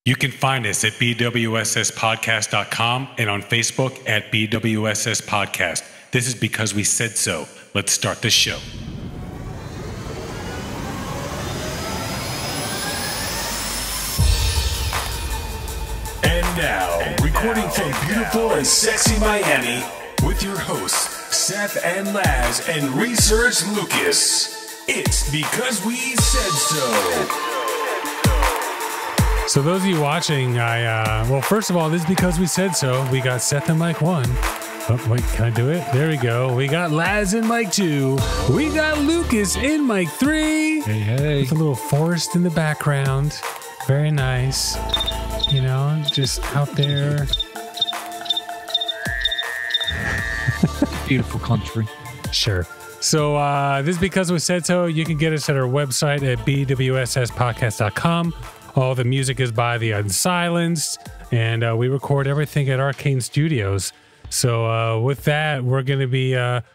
You can find us at BWSSpodcast.com and on Facebook at BWSS Podcast. This is Because We Said So. Let's start the show. And now, recording from beautiful and sexy Miami, with your hosts, Seth and Laz and Research Lucas. It's Because We Said So. So those of you watching, well, first of all, this is Because We Said So. We got Seth in mic 1. Oh, wait, can I do it? There we go. We got Laz in mic 2. We got Lucas in mic 3. Hey, hey. With a little forest in the background. Very nice. You know, just out there. Beautiful country. Sure. So this is Because We Said So. You can get us at our website at BWSSpodcast.com. All the music is by The Unsilenced, and we record everything at Arcane Studios. So with that, we're going to be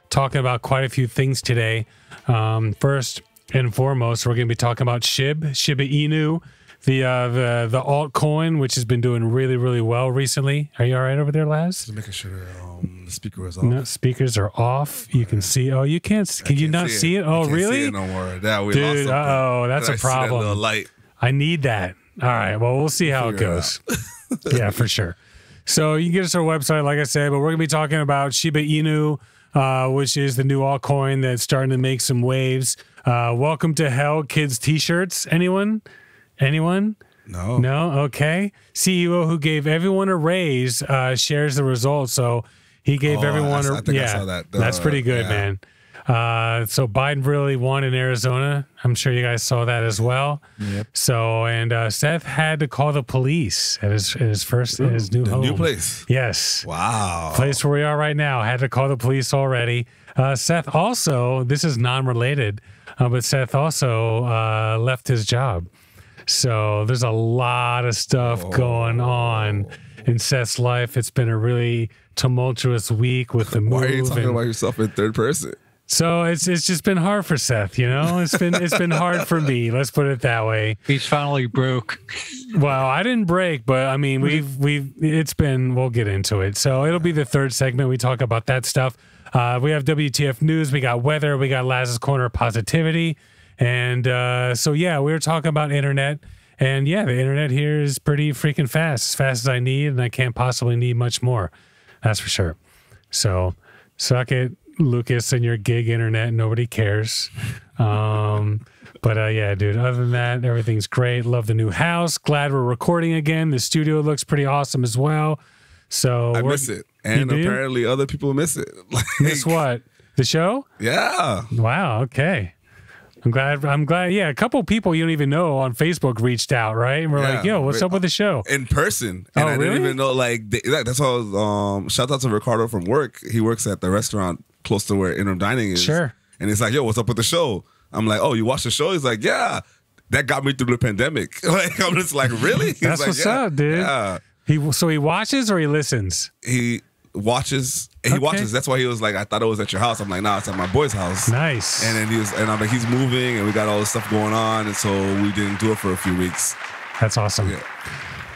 talking about quite a few things today. First and foremost, we're going to be talking about SHIB, Shiba Inu, the altcoin, which has been doing really, really well recently. Are you all right over there, Laz? Just making sure the speaker is off. No, speakers are off. You can see. Oh, you can't. Can you not see it? Oh, really? See it no more. That we Dude, lost oh, that's a problem. That little light. I need that. All right. Well, we'll see how it goes. Yeah, for sure. So you can get us our website, like I said, but we're going to be talking about Shiba Inu, which is the new altcoin that's starting to make some waves. Welcome to Hell Kids t-shirts. Anyone? Anyone? No. No? Okay. CEO who gave everyone a raise shares the results. So he gave everyone I think I saw that. That's pretty good, man. So Biden really won in Arizona. I'm sure you guys saw that as well. Yep. So, and Seth had to call the police at his new home. New place. Yes. Wow. Place where we are right now. Had to call the police already. Seth also, this is non-related, but Seth also left his job. So there's a lot of stuff going on in Seth's life. It's been a really tumultuous week with the move. Why are you talking about yourself in third person? So it's just been hard for Seth, you know. It's been hard for me. Let's put it that way. He's finally broke. Well, I didn't break, but I mean, we'll get into it. So it'll be the third segment. We talk about that stuff. We have WTF news. We got weather. We got Laz's Corner of Positivity, and so yeah, we were talking about internet, and yeah, the internet here is pretty freaking fast, as fast as I need, and I can't possibly need much more. That's for sure. So suck it, Lucas, and your gig internet. Nobody cares. But yeah, dude, other than that, everything's great. Love the new house. Glad we're recording again. The studio looks pretty awesome as well. So I miss it. And apparently other people miss it. Miss what? The show? Yeah. Wow. Okay. I'm glad. Yeah. A couple people you don't even know on Facebook reached out, right? And we're like, yo, what's up with the show? In person. And I didn't even know, that's how, shout out to Ricardo from work. He works at the restaurant close to where Inner Dining is. Sure. And he's like, yo, what's up with the show? I'm like, oh, you watched the show? He's like, yeah. That got me through the pandemic. Like, I'm just like, really? He's That's like, what's up, dude. Yeah. So he watches or he listens? He watches. He watches. That's why he was like, I thought it was at your house. I'm like, nah, it's at my boy's house. Nice. And then I'm like, he's moving, and we got all this stuff going on, and so we didn't do it for a few weeks. That's awesome. Yeah.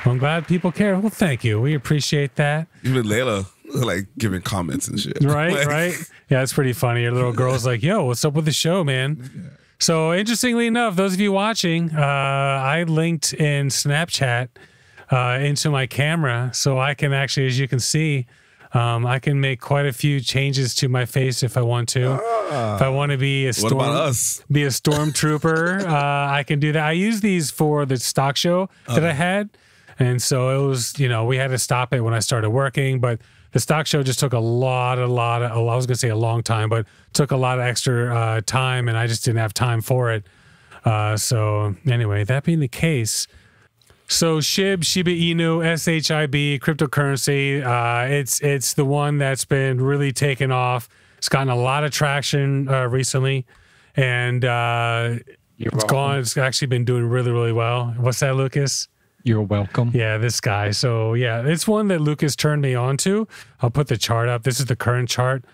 Well, I'm glad people care. Well, thank you. We appreciate that. Even Layla, like, giving comments and shit. Right, like, right. Yeah, it's pretty funny. Your little girl's like, yo, what's up with the show, man? Yeah. So interestingly enough, those of you watching, I linked in Snapchat into my camera, so I can actually, as you can see, I can make quite a few changes to my face if I want to. If I want to be a stormtrooper, I can do that. I use these for the stock show that I had, and so it was, we had to stop it when I started working, but the stock show just took a lot of, I was going to say a long time, but took a lot of extra time, and I just didn't have time for it. So anyway, that being the case, so SHIB, Shiba Inu, SHIB, cryptocurrency, it's the one that's been really taken off. It's gotten a lot of traction recently, and it's actually been doing really, really well. What's that, Lucas? You're welcome. Yeah, this guy. So yeah, it's one that Lucas turned me on to. I'll put the chart up. This is the current chart.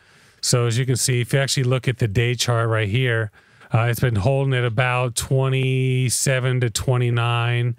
So as you can see, if you actually look at the day chart right here, it's been holding at about 27 to 29.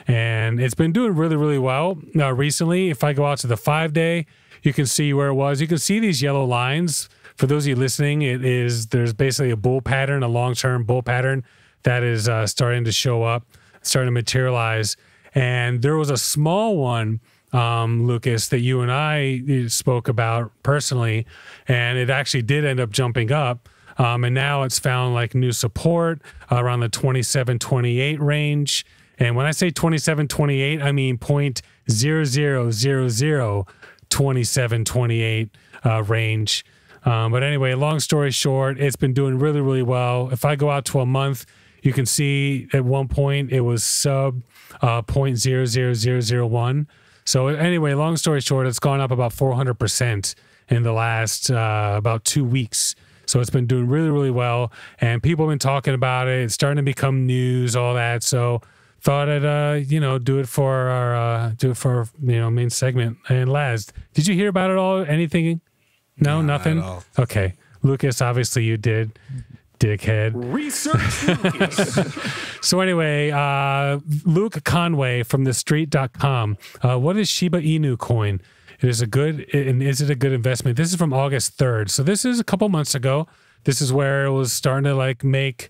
and it's been doing really, really well. Recently, if I go out to the 5-day, you can see where it was. You can see these yellow lines. For those of you listening, there's basically a bull pattern, a long-term bull pattern that is starting to show up, starting to materialize. And there was a small one, Lucas, that you and I spoke about personally, and it actually did end up jumping up. And now it's found like new support around the 27.28 range. And when I say 27.28, I mean 0.00002728 range. But anyway, long story short, it's been doing really, really well. If I go out to a month, you can see at one point it was sub 0.00001. So anyway, long story short, it's gone up about 400% in the last about 2 weeks. So it's been doing really, really well, and people have been talking about it. It's starting to become news, all that. So thought I'd do it for our main segment. And Laz, did you hear about it all? Anything? No, nothing. Not at all. Okay, Lucas, obviously you did. Dickhead. Research Lucas. So anyway, Luke Conway from thestreet.com. What is Shiba Inu coin? Is it a good investment? This is from August 3rd. So this is a couple months ago. This is where it was starting to like make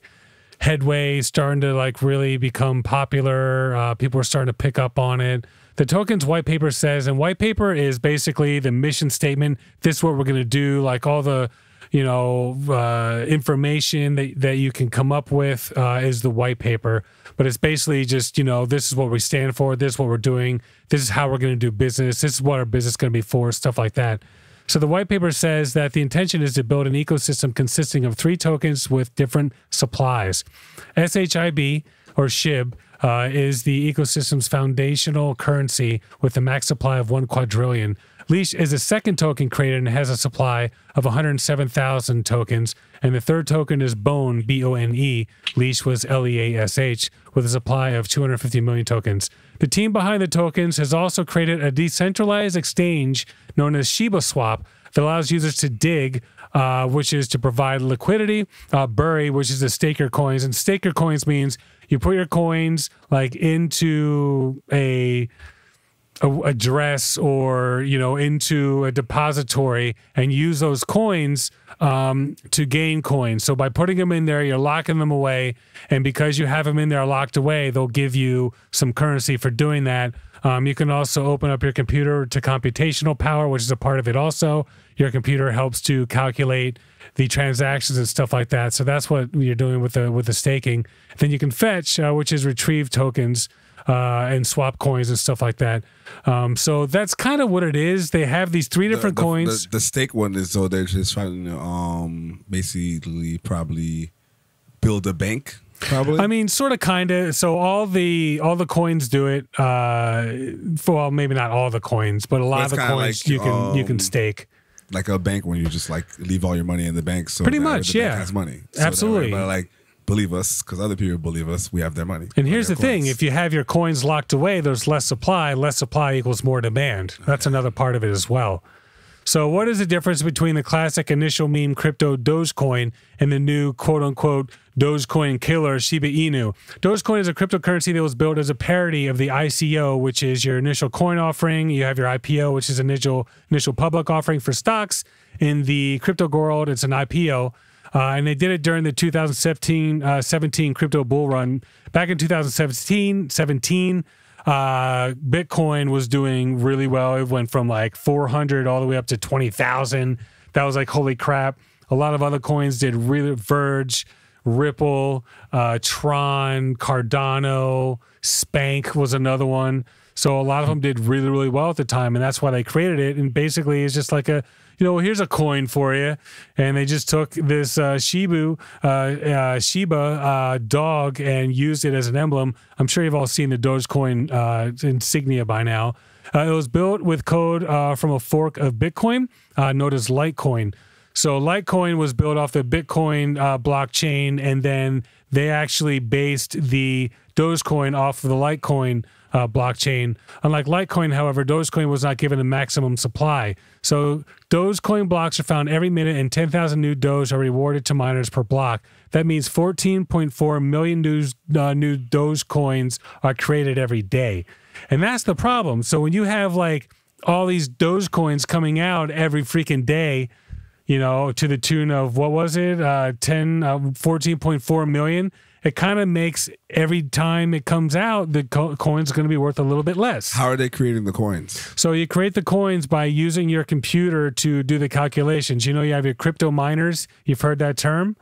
headway, starting to like really become popular. People were starting to pick up on it. The token's white paper says, and white paper is basically the mission statement. This is what we're going to do. Like all the, information that you can come up with is the white paper. But it's basically just, this is what we stand for. This is what we're doing. This is how we're going to do business. This is what our business is going to be for, stuff like that. So the white paper says that the intention is to build an ecosystem consisting of 3 tokens with different supplies. SHIB, or SHIB, is the ecosystem's foundational currency with a max supply of 1 quadrillion. Leash is a second token created and has a supply of 107,000 tokens. And the third token is Bone, B-O-N-E. Leash was L-E-A-S-H, with a supply of 250 million tokens. The team behind the tokens has also created a decentralized exchange known as Shiba Swap that allows users to dig, which is to provide liquidity, bury, which is to stake your coins. And stake your coins means you put your coins like into a address or into a depository and use those coins to gain coins. So by putting them in there, you're locking them away, and because you have them in there locked away, they'll give you some currency for doing that. You can also open up your computer to computational power, which is a part of it also. Your computer helps to calculate the transactions and stuff like that. So that's what you're doing with the staking. Then you can fetch, which is retrieve tokens and swap coins and stuff like that. So that's kind of what it is. They have these 3 different coins. The stake one is so they're just trying to basically probably build a bank. Probably. I mean, sort of, kind of. So all the coins do it. Well, maybe not all the coins, but a lot of the coins like, you can stake. Like a bank when you just like leave all your money in the bank. So pretty much, the yeah. bank has money. So absolutely. But like, believe us, because other people believe us. We have their money. And here's the thing: if you have your coins locked away, there's less supply. Less supply equals more demand. That's another part of it as well. So what is the difference between the classic initial meme crypto Dogecoin and the new quote-unquote Dogecoin killer Shiba Inu? Dogecoin is a cryptocurrency that was built as a parody of the ICO, which is your initial coin offering. You have your IPO, which is initial public offering for stocks. In the crypto world, it's an IPO. And they did it during the 2017 crypto bull run. Back in 2017, Bitcoin was doing really well. It went from like 400 all the way up to 20,000. That was like, holy crap. A lot of other coins did really. Verge, Ripple, Tron, Cardano, Spank was another one. So a lot of them did really, really well at the time, and that's why they created it. And basically, it's just like here's a coin for you. And they just took this Shiba dog and used it as an emblem. I'm sure you've all seen the Dogecoin insignia by now. It was built with code from a fork of Bitcoin known as Litecoin. So Litecoin was built off the Bitcoin blockchain, and then they actually based the Dogecoin off of the Litecoin blockchain. Unlike Litecoin, however, Dogecoin was not given a maximum supply. So Dogecoin blocks are found every minute, and 10,000 new Doge are rewarded to miners per block. That means 14.4 million new Dogecoins are created every day. And that's the problem. So when you have like all these Dogecoins coming out every freaking day, you know, to the tune of, what was it, 14.4 million, it kind of makes every time it comes out, the coin's going to be worth a little bit less. How are they creating the coins? So you create the coins by using your computer to do the calculations. You know, you have your crypto miners. You've heard that term,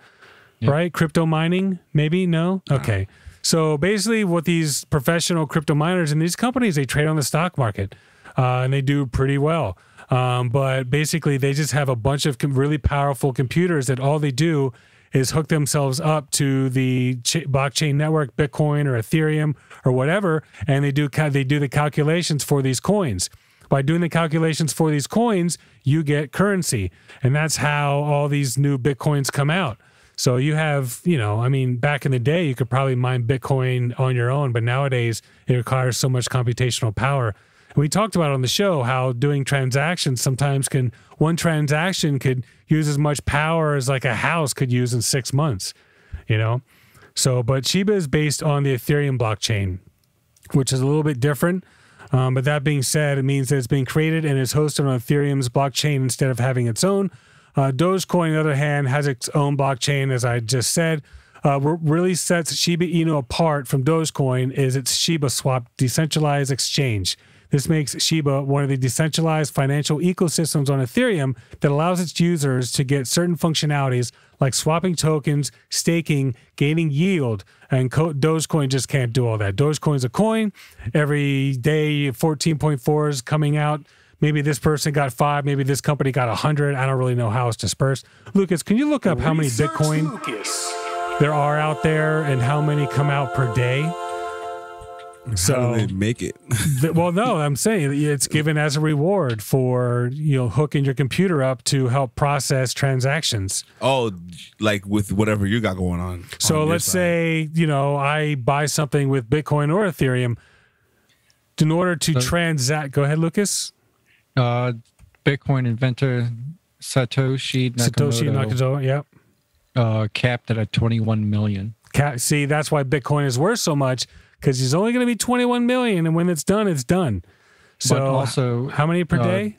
right? Crypto mining, maybe? No? Okay. So basically what these professional crypto miners and these companies, they trade on the stock market, and they do pretty well. But basically they just have a bunch of really powerful computers that all they do is hook themselves up to the blockchain network, Bitcoin or Ethereum or whatever, and they do the calculations for these coins. By doing the calculations for these coins, you get currency, and that's how all these new Bitcoins come out. So you have, you know, I mean, back in the day, you could probably mine Bitcoin on your own, but nowadays it requires so much computational power. And we talked about on the show how doing transactions sometimes one transaction could use as much power as like a house could use in 6 months, you know? So, but Shiba is based on the Ethereum blockchain, which is a little bit different. But that being said, it means that it's being created and is hosted on Ethereum's blockchain instead of having its own. Dogecoin, on the other hand, has its own blockchain, as I just said. What really sets Shiba Inu apart from Dogecoin is its Shiba Swap decentralized exchange. This makes Shiba one of the decentralized financial ecosystems on Ethereum that allows its users to get certain functionalities like swapping tokens, staking, gaining yield, and Dogecoin just can't do all that. Dogecoin's a coin. Every day, 14.4 is coming out. Maybe this person got 5, maybe this company got 100. I don't really know how it's dispersed. Lucas, can you look up how many Bitcoin there are out there and how many come out per day? So how do they make it? Well, no, I'm saying it's given as a reward for, you know, hooking your computer up to help process transactions. Oh, like with whatever you got going on. So let's say, you know, I buy something with Bitcoin or Ethereum. In order to transact, go ahead, Lucas. Bitcoin inventor Satoshi Nakamoto, yep. Capped it at 21 million. See, that's why Bitcoin is worth so much, because he's only going to be 21 million, and when it's done, it's done. So, but also, how many per day?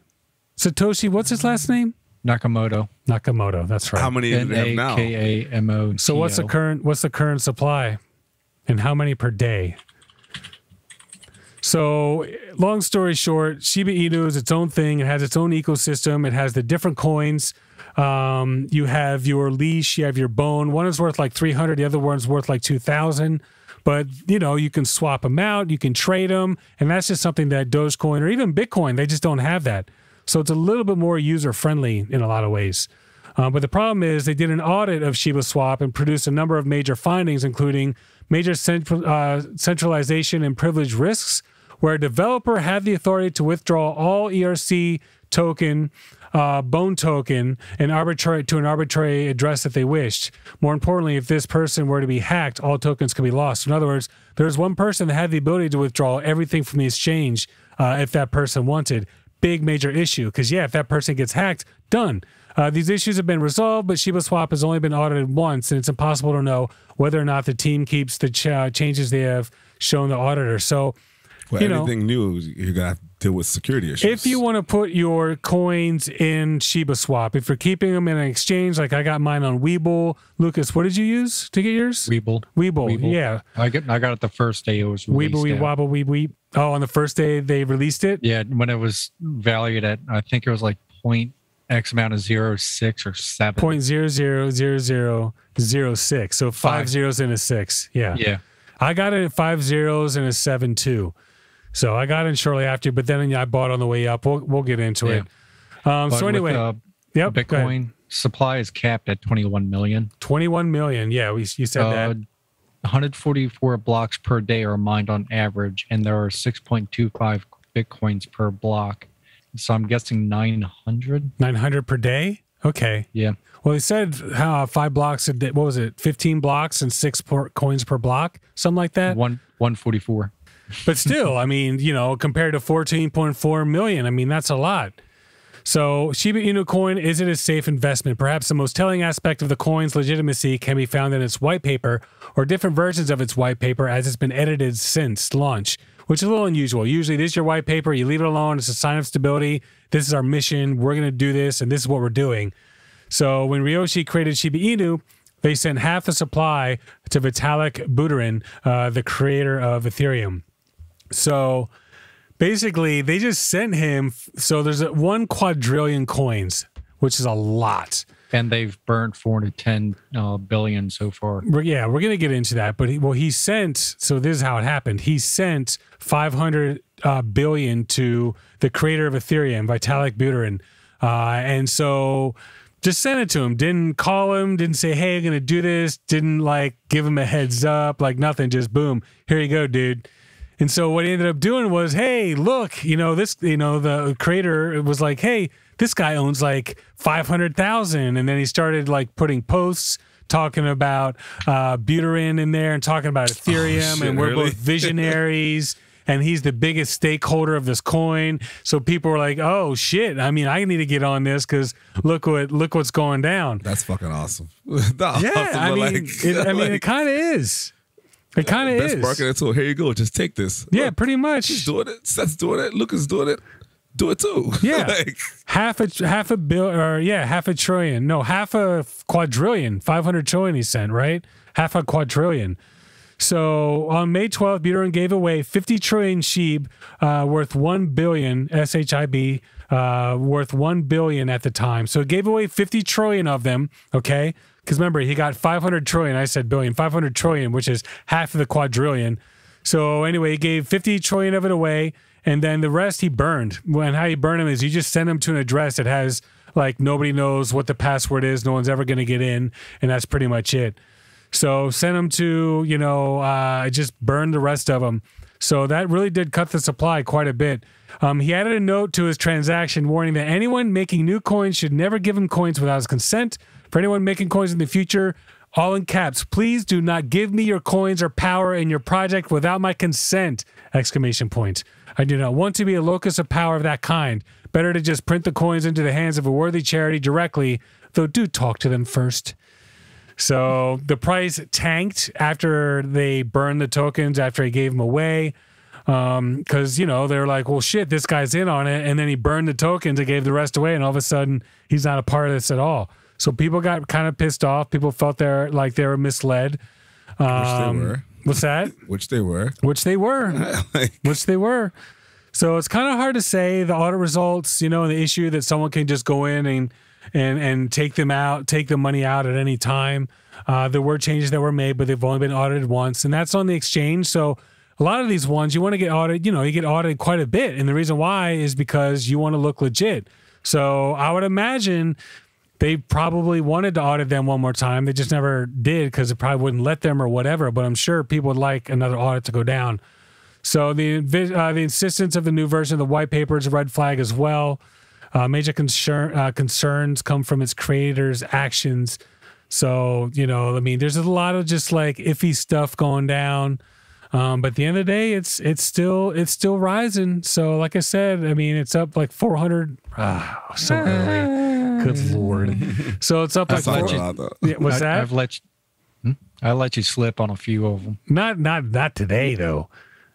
Satoshi, what's his last name? Nakamoto. That's right. How many do they have now? Nakamoto. So what's the current supply, and how many per day? So, long story short, Shiba Inu is its own thing. It has its own ecosystem. It has the different coins. You have your leash, you have your bone. One is worth like 300, the other one's worth like 2,000. But, you know, you can swap them out, you can trade them, and that's just something that Dogecoin or even Bitcoin, they just don't have that. So it's a little bit more user-friendly in a lot of ways. But the problem is they did an audit of Shiba Swap and produced a number of major findings, including major centralization and privilege risks, where a developer had the authority to withdraw all ERC token, bone token, and to an arbitrary address that they wished. More importantly, if this person were to be hacked, all tokens could be lost. In other words, there's one person that had the ability to withdraw everything from the exchange if that person wanted. Big major issue, because if that person gets hacked, done. These issues have been resolved, but Shiba Swap has only been audited once, and it's impossible to know whether or not the team keeps the changes they have shown the auditor. So, well, anything new, you're going to have to deal with security issues. If you want to put your coins in Shiba Swap, if you're keeping them in an exchange, like I got mine on Webull. Lucas, what did you use to get yours? Webull, yeah. I got it the first day it was released. Webull. Oh, on the first day they released it? Yeah, when it was valued at, I think it was like X amount of 0.6 or 7. 0.000006. So 5 zeros and a 6. Yeah. I got it at 5 zeros and a 7 too. So I got in shortly after, but then I bought on the way up. We'll get into it. So anyway, Bitcoin supply is capped at 21 million. 21 million. Yeah, you said that. 144 blocks per day are mined on average, and there are 6.25 Bitcoins per block. So I'm guessing 900. 900 per day? Okay. Yeah. Well, they said 5 blocks a day. What was it? 15 blocks and 6 coins per block? Something like that? 144. But still, I mean, compared to 14.4 million, I mean, that's a lot. So Shiba Inu coin, is it a safe investment? Perhaps the most telling aspect of the coin's legitimacy can be found in its white paper or different versions of its white paper as it's been edited since launch, which is a little unusual. Usually this is your white paper, you leave it alone, it's a sign of stability. This is our mission, we're going to do this, and this is what we're doing. So when Ryoshi created Shiba Inu, they sent half the supply to Vitalik Buterin, the creator of Ethereum. So basically, they just sent him. So there's 1 quadrillion coins, which is a lot. And they've burned 410 billion so far. Yeah, we're going to get into that. But he sent, so this is how it happened. He sent 500 billion to the creator of Ethereum, Vitalik Buterin. And so just sent it to him. Didn't call him, didn't say, hey, I'm going to do this. Didn't give him a heads up, nothing. Just boom, here you go, dude. And so what he ended up doing was, hey, look, the creator was like, hey, this guy owns 500,000. And then he started putting posts talking about Buterin in there and talking about Ethereum. And we're both visionaries. And he's the biggest stakeholder of this coin. So people were like, oh, shit. I mean, I need to get on this because look what's going down. That's fucking awesome. It kind of is. It kind of is. Best marketing tool. Here you go. Just take this. Yeah, pretty much. He's doing it. Seth's doing it. Lucas doing it. Do it too. Yeah. half a trillion. No, half a quadrillion. 500 trillion he sent, right? Half a quadrillion. So on May 12th, Buterin gave away 50 trillion SHIB worth 1 billion, SHIB, worth 1 billion at the time. So he gave away 50 trillion of them, okay? Because remember, he got 500 trillion. I said billion, 500 trillion, which is half of the quadrillion. So anyway, he gave 50 trillion of it away, and then the rest he burned. And how you burn them is you just send them to an address that has, nobody knows what the password is. No one's ever going to get in, and that's pretty much it. So send them to, just burn the rest of them. So that really did cut the supply quite a bit. He added a note to his transaction warning that anyone making new coins should never give him coins without his consent. For anyone making coins in the future, all in caps, please do not give me your coins or power in your project without my consent! ! I do not want to be a locus of power of that kind. Better to just print the coins into the hands of a worthy charity directly, though do talk to them first. So the price tanked after they burned the tokens, after he gave them away. Because, they're like, well, shit, this guy's in on it. And then he burned the tokens and gave the rest away. And all of a sudden, he's not a part of this at all. So people got kind of pissed off. People felt they were misled. Which they were. What's that? Which they were. Which they were. Which they were. So it's kind of hard to say the audit results, and the issue that someone can just go in and take them out, take the money out at any time. There were changes that were made, but they've only been audited once, and that's on the exchange. So a lot of these ones, you want to get audited, you get audited quite a bit. And the reason why is because you want to look legit. So I would imagine they probably wanted to audit them one more time. They just never did because it probably wouldn't let them or whatever. But I'm sure people would like another audit to go down. So the insistence of the new version of the white paper is a red flag as well. Major concerns come from its creators' actions. So, there's a lot of just iffy stuff going down. But at the end of the day, it's still rising. So like I said, it's up 400. So early. Good Lord. So it's up What's that? I let you slip on a few of them. Not today though.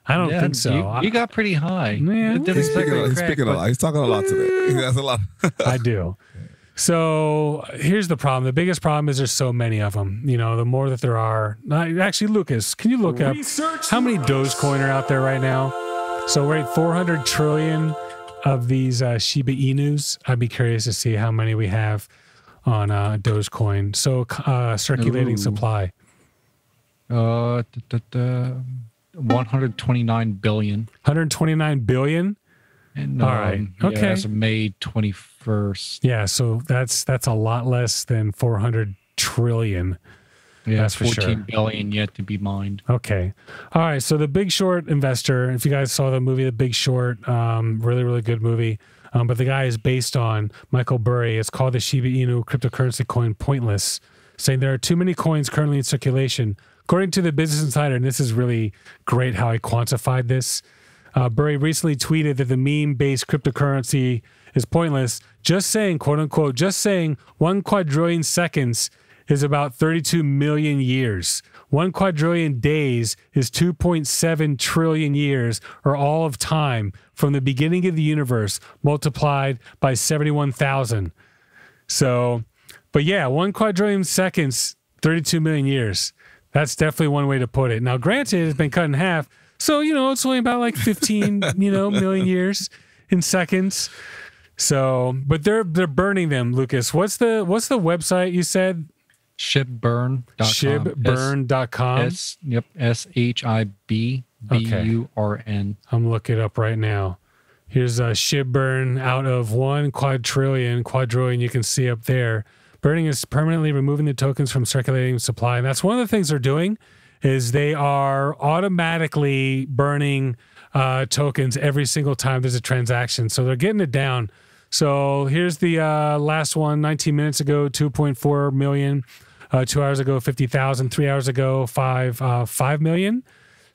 I don't think so. You got pretty high. Yeah, he's speaking a lot. He's talking a lot today. He has a lot. I do. So here's the problem. The biggest problem is there's so many of them. The more that there are. Actually, Lucas, can you look up how many Dogecoin are out there right now? So we're at 400 trillion of these Shiba Inus. I'd be curious to see how many we have on Dogecoin. So circulating supply. 129 billion. 129 billion? And, all right. Okay. As of May 21st. Yeah, so that's a lot less than 400 trillion. Yeah, that's for 14 billion yet to be mined. Okay. All right. So The Big Short investor, if you guys saw the movie The Big Short, really, really good movie. But the guy is based on Michael Burry. It's called the Shiba Inu cryptocurrency coin Pointless, saying there are too many coins currently in circulation. According to the Business Insider, and this is really great how I quantified this, Burry recently tweeted that the meme-based cryptocurrency is pointless. Just saying, quote unquote, just saying 1 quadrillion seconds is about 32 million years. 1 quadrillion days is 2.7 trillion years, or all of time from the beginning of the universe multiplied by 71,000. So, but yeah, 1 quadrillion seconds, 32 million years. That's definitely one way to put it. Now, granted, it's been cut in half. So, it's only about like 15, million years in seconds. So, but they're burning them, Lucas. What's the website you said? SHIBburn.com. SHIBburn.com. Yep. SHIBburn. I'm looking it up right now. Here's a SHIBburn out of 1 quadrillion. You can see up there. Burning is permanently removing the tokens from circulating supply. And that's one of the things they're doing is they are automatically burning tokens every single time there's a transaction. So they're getting it down. So here's the last one, 19 minutes ago, 2.4 million. 2 hours ago, 50,000. 3 hours ago, 5 million.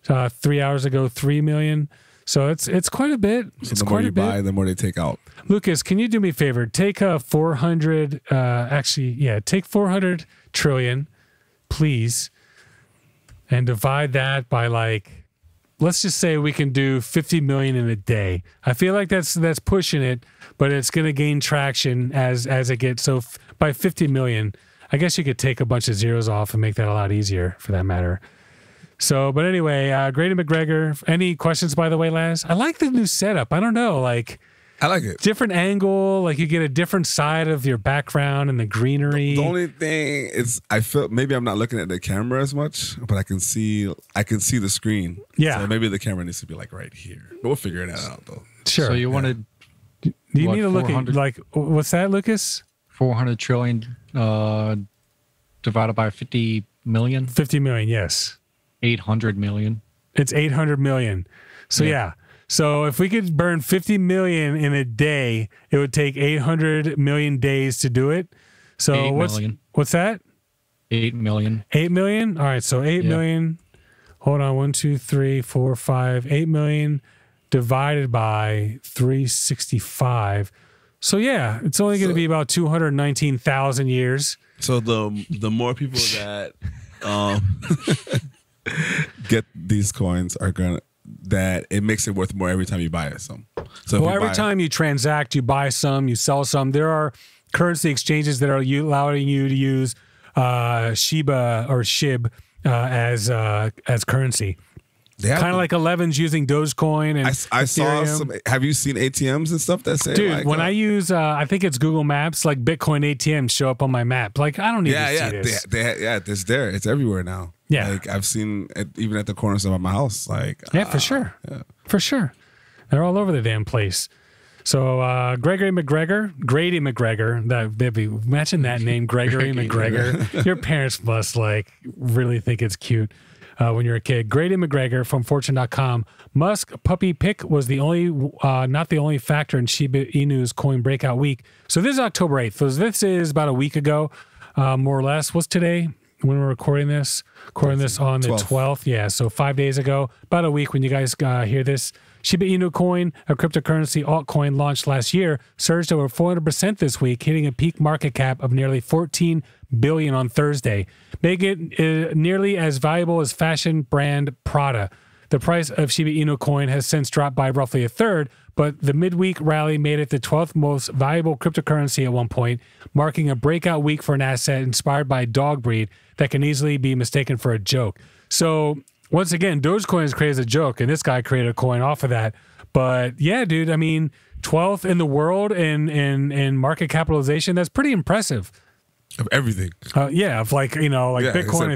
3 hours ago, 3 million. So it's quite a bit. So it's the more quite you a bit. buy, the more they take out. Lucas, can you do me a favor? Take 400. Take 400 trillion, please, and divide that by let's just say we can do 50 million in a day. I feel like that's pushing it, but it's going to gain traction as it gets. So by 50 million, I guess you could take a bunch of zeros off and make that a lot easier for that matter. So, but anyway, Grady McGregor. Any questions, by the way, Laz? I like the new setup. I don't know, I like it. Different angle, you get a different side of your background and the greenery. The only thing is, I feel maybe I'm not looking at the camera as much, but I can see the screen. Yeah. So maybe the camera needs to be right here. But we'll figure that out though. Sure. So you wanted. Do you need to look at what's that, Lucas? 400 trillion divided by 50 million. 50 million, yes. 800 million. It's 800 million. So yeah. So if we could burn 50 million in a day, it would take 800 million days to do it. So 8 million. What's that? 8 million. 8 million? All right, so 8 million. Hold on, 1, 2, 3, 4, 5. 8 million divided by 365. So yeah, it's only going to be about 219,000 years. So the more people that get these coins are gonna, that it makes it worth more every time you buy some. So every time you transact, you buy some, you sell some. There are currency exchanges that are allowing you to use Shiba or SHIB as currency. Kind of like 11's using Dogecoin and I saw some. Have you seen ATMs and stuff that say? Dude, when I use, I think it's Google Maps, Bitcoin ATMs show up on my map. I don't need to see this. It's there. It's everywhere now. Yeah, I've seen it even at the corners of my house. For sure. Yeah. For sure. They're all over the damn place. So Grady McGregor, imagine that name, Gregory McGregor. Your parents must really think it's cute. When you're a kid. Grady McGregor from Fortune.com. Musk puppy pick was not the only factor in Shiba Inu's coin breakout week. So this is October 8th. So this is about a week ago, more or less. What's today when we're recording this? Recording this on the 12th. Yeah, so 5 days ago, about a week when you guys hear this. Shiba Inu coin, a cryptocurrency altcoin launched last year, surged over 400% this week, hitting a peak market cap of nearly $14 billion on Thursday, making it nearly as valuable as fashion brand Prada. The price of Shiba Inu coin has since dropped by roughly a third, but the midweek rally made it the 12th most valuable cryptocurrency at one point, marking a breakout week for an asset inspired by a dog breed that can easily be mistaken for a joke. So once again, Dogecoin is created as a joke, and this guy created a coin off of that. But yeah, dude, 12th in the world in market capitalization, that's pretty impressive. Of everything. Bitcoin,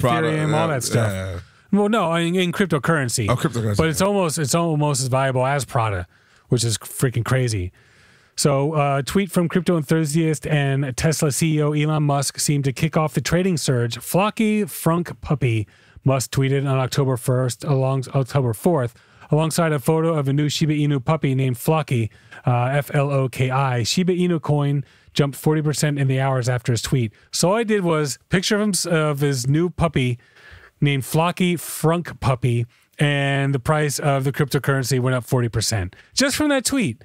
Ethereum, all that stuff. Yeah. Well, no, in cryptocurrency. Oh, cryptocurrency. But it's almost as valuable as Prada, which is freaking crazy. So, tweet from crypto enthusiast and Tesla CEO Elon Musk seemed to kick off the trading surge. Flocky Frunk Puppy, Musk tweeted on October 4th, alongside a photo of a new Shiba Inu puppy named Flocky, Floki. Shiba Inu coin jumped 40% in the hours after his tweet. So all I did was picture of his new puppy named Flocky Frunk Puppy, and the price of the cryptocurrency went up 40% just from that tweet.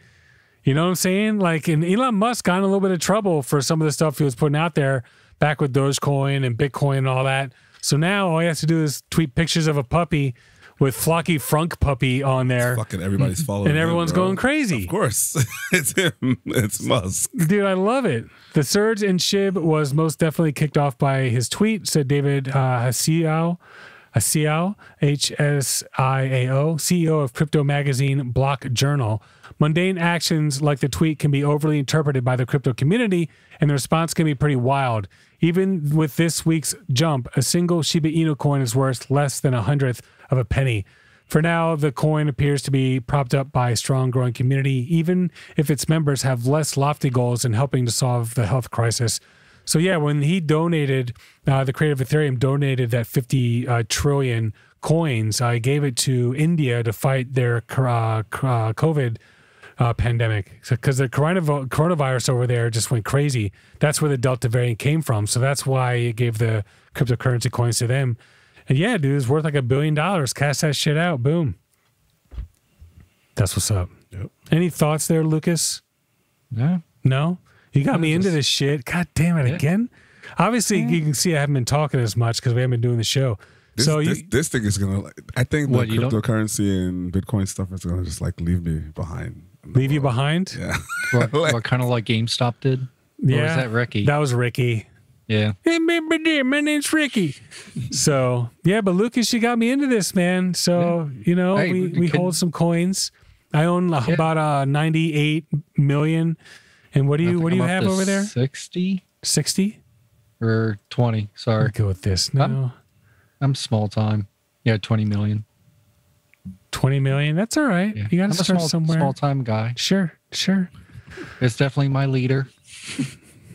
You know what I'm saying? Like, and Elon Musk got in a little bit of trouble for some of the stuff he was putting out there back with Dogecoin and Bitcoin and all that. So now all he has to do is tweet pictures of a puppy with Flocky Frunk Puppy on there. Fucking everybody's following and everyone's him, bro. going crazy. Of course. It's him. It's Musk. Dude, I love it. The surge in SHIB was most definitely kicked off by his tweet, said David Hsiao, HSIAO, CEO of crypto magazine Block Journal. Mundane actions like the tweet can be overly interpreted by the crypto community, and the response can be pretty wild. Even with this week's jump, a single Shiba Inu coin is worth less than 1/100th of a penny. For now, the coin appears to be propped up by a strong growing community, even if its members have less lofty goals in helping to solve the health crisis. So yeah, when he donated, the creator of Ethereum donated that 50 trillion coins, I gave it to India to fight their COVID pandemic, because the coronavirus over there just went crazy. That's where the Delta variant came from. So that's why it gave the cryptocurrency coins to them. And yeah, dude, it's worth like $1 billion. Cash that shit out. Boom. That's what's up. Yep. Any thoughts there, Lucas? No? You got me into this shit. God damn it, again? Obviously, you can see I haven't been talking as much because we haven't been doing the show. This thing is going to, I think the cryptocurrency and Bitcoin stuff is going to just like leave me behind. Leave you behind? Yeah. What kind of like GameStop did? Yeah. Or was that Ricky? That was Ricky. Yeah. Hey, my name's Ricky. So, yeah, but Lucas, you got me into this, man. So, you know, Hey, we hold some coins. I own about 98 million. And what do you have over there? 60? 60? Or 20, sorry. I'll go with this. No. I'm small time. Yeah, 20 million. 20 million? That's all right. Yeah. You got to start somewhere. Small time guy. Sure. It's definitely my leader.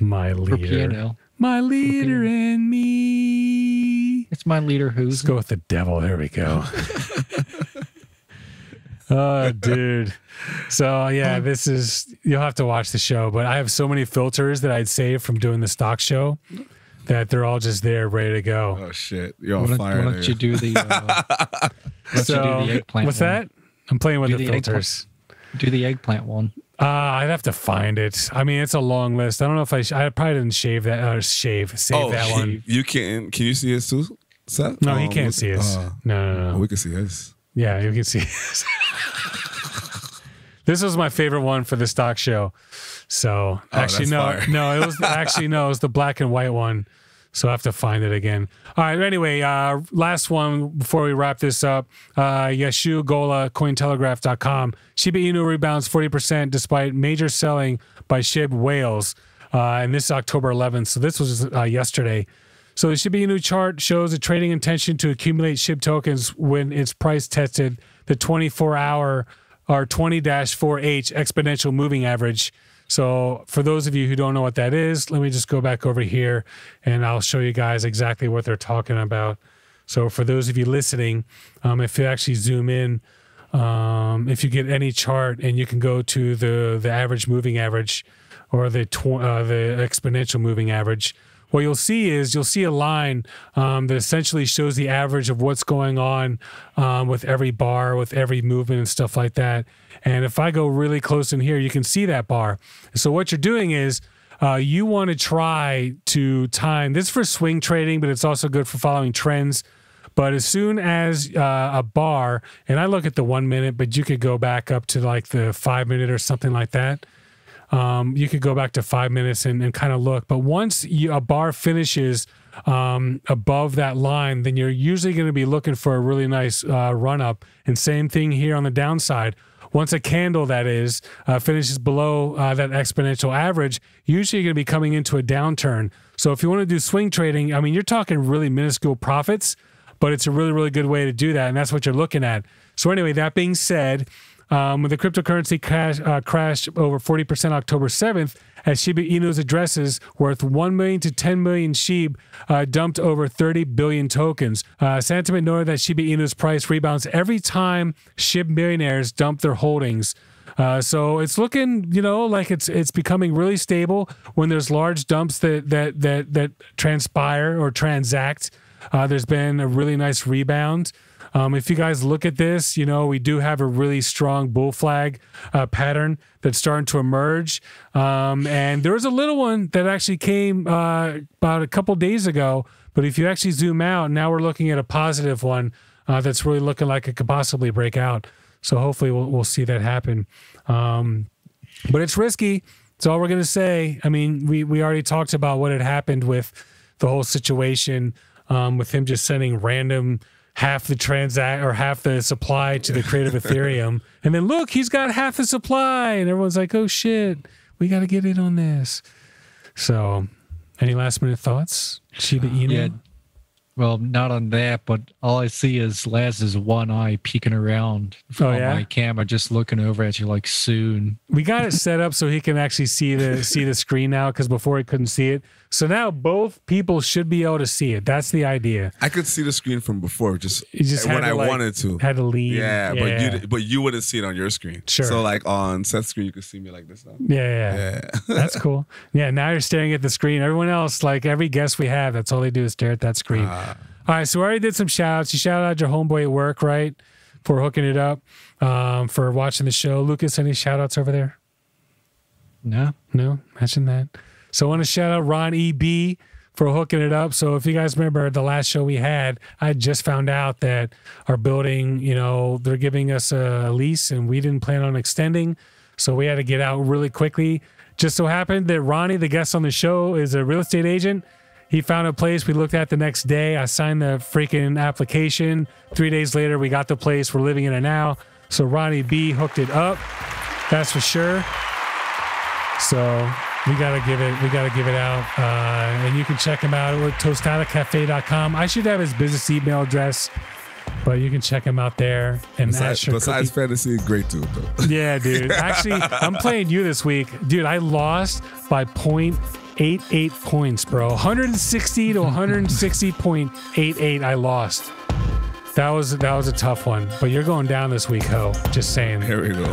My For leader. P&L. My leader and me. It's my leader who's. Let's go with the devil. There we go. Oh, dude. So, yeah, this is, you'll have to watch the show, but I have so many filters that I'd saved from doing the stock show that they're all just there, ready to go. Oh, shit. You're on fire. Why don't you do the, you do the eggplant what's one? that? I'm playing with Do the the filters. Do the eggplant one. I'd have to find it. I mean, it's a long list. I don't know if I probably didn't save that one. You can you see his too, Seth? No, he can't see us. No. We can see his. Yeah, you can see his. This was my favorite one for the stock show. So actually, it was the black and white one. So I have to find it again. All right. Anyway, last one before we wrap this up. Yashu Gola, Cointelegraph.com. Shiba Inu rebounds 40% despite major selling by SHIB whales. And this is October 11th. So this was yesterday. So the Shiba Inu chart shows a trading intention to accumulate SHIB tokens when its price tested the 24-hour or 20-4H exponential moving average. So for those of you who don't know what that is, let me just go back over here and I'll show you guys exactly what they're talking about. So for those of you listening, if you actually zoom in, if you get any chart and you can go to the average moving average or the exponential moving average, what you'll see is a line that essentially shows the average of what's going on with every bar, with every movement and stuff like that. And if I go really close in here, you can see that bar. So what you're doing is you want to try to time, this is for swing trading, but it's also good for following trends. But as soon as a bar, and I look at the 1 minute, but you could go back up to like the 5 minute or something like that. You could go back to 5 minutes and kind of look. But once a bar finishes above that line, then you're usually going to be looking for a really nice run up. And same thing here on the downside. Once a candle, that is, finishes below that exponential average, usually you're going to be coming into a downturn. So if you want to do swing trading, I mean, you're talking really minuscule profits, but it's a really, really good way to do that. And that's what you're looking at. So anyway, that being said, when the cryptocurrency crashed over 40% October 7th, as Shiba Inu's addresses worth 1 million to 10 million SHIB dumped over 30 billion tokens. Sentiment noted that Shiba Inu's price rebounds every time SHIB millionaires dump their holdings. So it's looking, like it's becoming really stable when there's large dumps that transpire or transact. there's been a really nice rebound. If you guys look at this, we do have a really strong bull flag pattern that's starting to emerge. And there was a little one that actually came about a couple days ago. But if you actually zoom out, now we're looking at a positive one that's really looking like it could possibly break out. So hopefully we'll see that happen. But it's risky. That's all we're going to say. I mean, we already talked about what had happened with the whole situation with him just sending random half the supply to the creative Ethereum. And then look, he's got half the supply. And everyone's like, oh shit, we got to get in on this. So any last minute thoughts? Shiba Inu? Yeah. Well, not on that, but all I see is Laz's one eye peeking around from my camera, just looking over at you like soon. We got it set up so he can actually see the screen now, because before he couldn't see it. So now both people should be able to see it. That's the idea. I could see the screen from before, just when I wanted to. Had to leave. Yeah, but you wouldn't see it on your screen. Sure. So like on Seth's screen, you could see me like this now. Yeah. That's cool. Yeah, now you're staring at the screen. Everyone else, like every guest we have, that's all they do is stare at that screen. All right, so we already did some shout-outs. You shouted out your homeboy at work, right? For hooking it up, for watching the show. Lucas, any shout-outs over there? No. Mention that. So I want to shout out Ron E.B. for hooking it up. So if you guys remember the last show we had, I just found out that our building, they're giving us a lease and we didn't plan on extending. So we had to get out really quickly. Just so happened that Ronnie, the guest on the show, is a real estate agent. He found a place we looked at the next day. I signed the freaking application. 3 days later, we got the place. We're living in it now. So Ronnie B hooked it up. That's for sure. So we gotta give it out. And you can check him out at tostadacafe.com. I should have his business email address, but you can check him out there. And besides fantasy, great too. Though. Yeah, dude. Actually, I'm playing you this week. Dude, I lost by 0.88 points, bro. 160 to 160.88 I lost. That was a tough one. But you're going down this week, ho. Just saying. Here we go.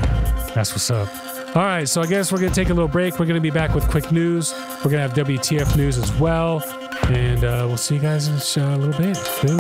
That's what's up. All right, so I guess we're going to take a little break. We're going to be back with quick news. We're going to have WTF news as well. And we'll see you guys in a little bit. Boom.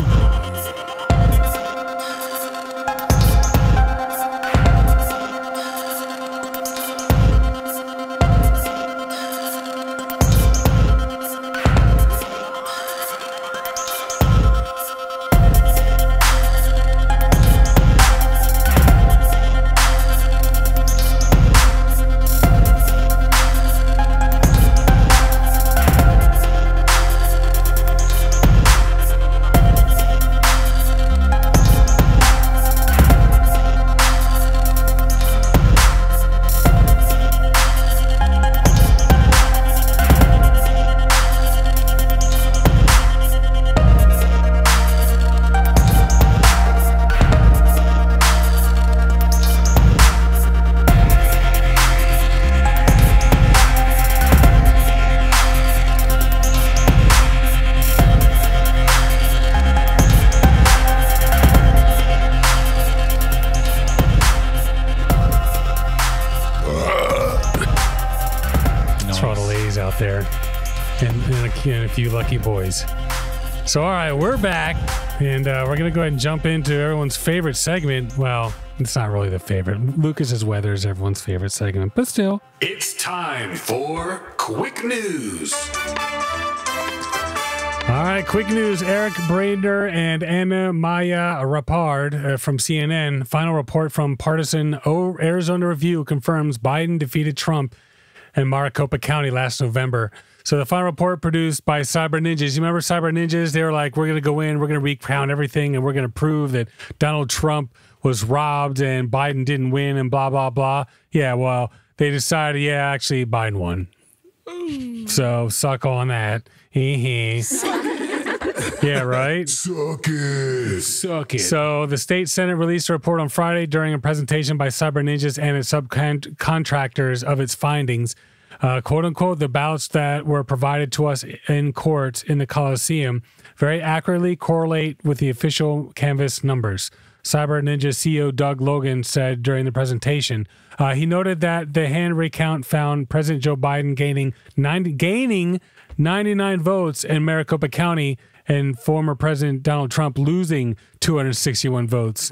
And a few lucky boys. So, all right, we're back, and we're going to go ahead and jump into everyone's favorite segment. Well, it's not really the favorite. Lucas's weather is everyone's favorite segment, but still. It's time for Quick News. All right, quick news. Eric Brader and Anna Maya Rapard from CNN. Final report from partisan Arizona Review confirms Biden defeated Trump in Maricopa County last November. So the final report produced by Cyber Ninjas. You remember Cyber Ninjas? They were like, we're going to go in, we're going to recount everything, and we're going to prove that Donald Trump was robbed and Biden didn't win and blah, blah, blah. Yeah, well, they decided, actually, Biden won. So suck on that. Yeah, right? Suck it. Suck it. So the state Senate released a report on Friday during a presentation by Cyber Ninjas and its subcontractors of its findings. Quote unquote, the ballots that were provided to us in court in the Coliseum very accurately correlate with the official canvass numbers. Cyber Ninja CEO Doug Logan said during the presentation. He noted that the hand recount found President Joe Biden gaining 99 votes in Maricopa County and former President Donald Trump losing 261 votes.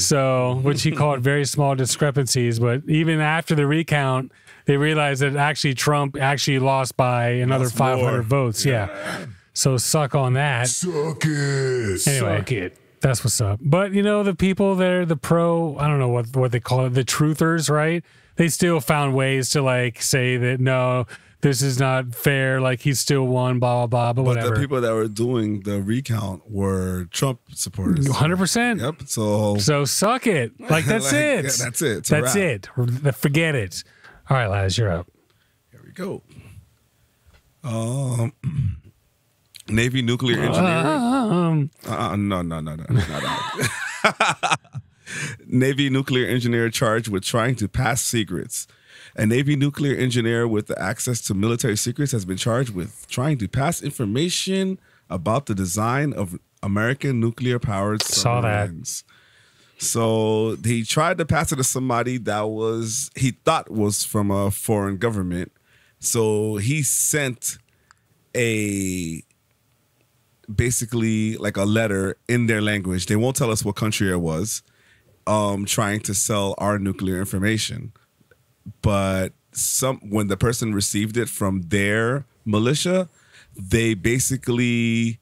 So, which he called very small discrepancies. But even after the recount, they realized that actually Trump actually lost by another 500 votes. Yeah. So suck on that. Suck it. Anyway, Suck it. that's what's up. But you know, the people there, the pro, I don't know what they call it, the truthers, right? They still found ways to like say that no, this is not fair. Like he still won, blah blah blah. But whatever. The people that were doing the recount were Trump supporters. 100%. Yep. So suck it. Like that's it. Yeah, that's it. It's a That's wrap. it. Forget it. All right, Laz, you're up. Here we go. Navy nuclear engineer. No. Navy nuclear engineer charged with trying to pass secrets. A Navy nuclear engineer with access to military secrets has been charged with trying to pass information about the design of American nuclear-powered submarines. So he tried to pass it to somebody that he thought was from a foreign government. So he sent basically like a letter in their language. They won't tell us what country it was, trying to sell our nuclear information. But when the person received it from their militia, they basically,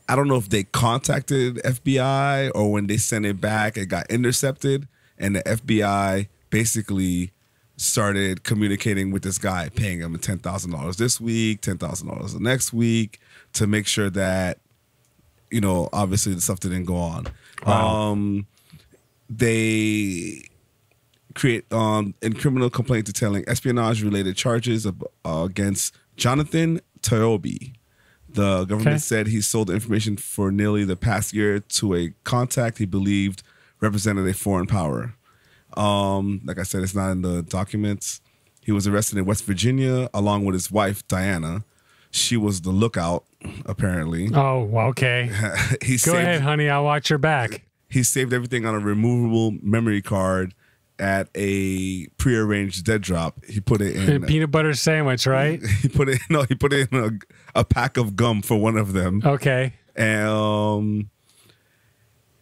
I don't know if they contacted FBI or when they sent it back, it got intercepted, and the FBI basically started communicating with this guy, paying him $10,000 this week, $10,000 the next week, to make sure that, you know, obviously the stuff didn't go on. Wow. They create in criminal complaint detailing espionage-related charges against Jonathan Tayobi. The government said he sold the information for nearly the past year to a contact he believed represented a foreign power. Like I said, it's not in the documents. He was arrested in West Virginia along with his wife, Diana. She was the lookout, apparently. Oh, okay. Go ahead, honey. I'll watch your back. He saved everything on a removable memory card at a prearranged dead drop. He put it in a peanut butter sandwich, right? He put it in a pack of gum for one of them. Okay. And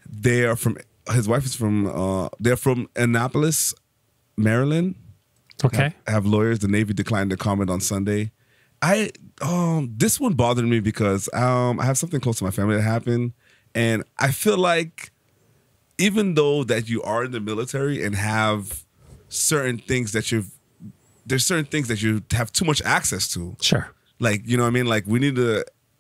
they are from, his wife is from, they're from Annapolis, Maryland. Okay. Have lawyers. The Navy declined to comment on Sunday. This one bothered me because I have something close to my family that happened, and I feel like even though that you are in the military and have certain things that there's certain things that you have too much access to. Sure. Like, you know what I mean? Like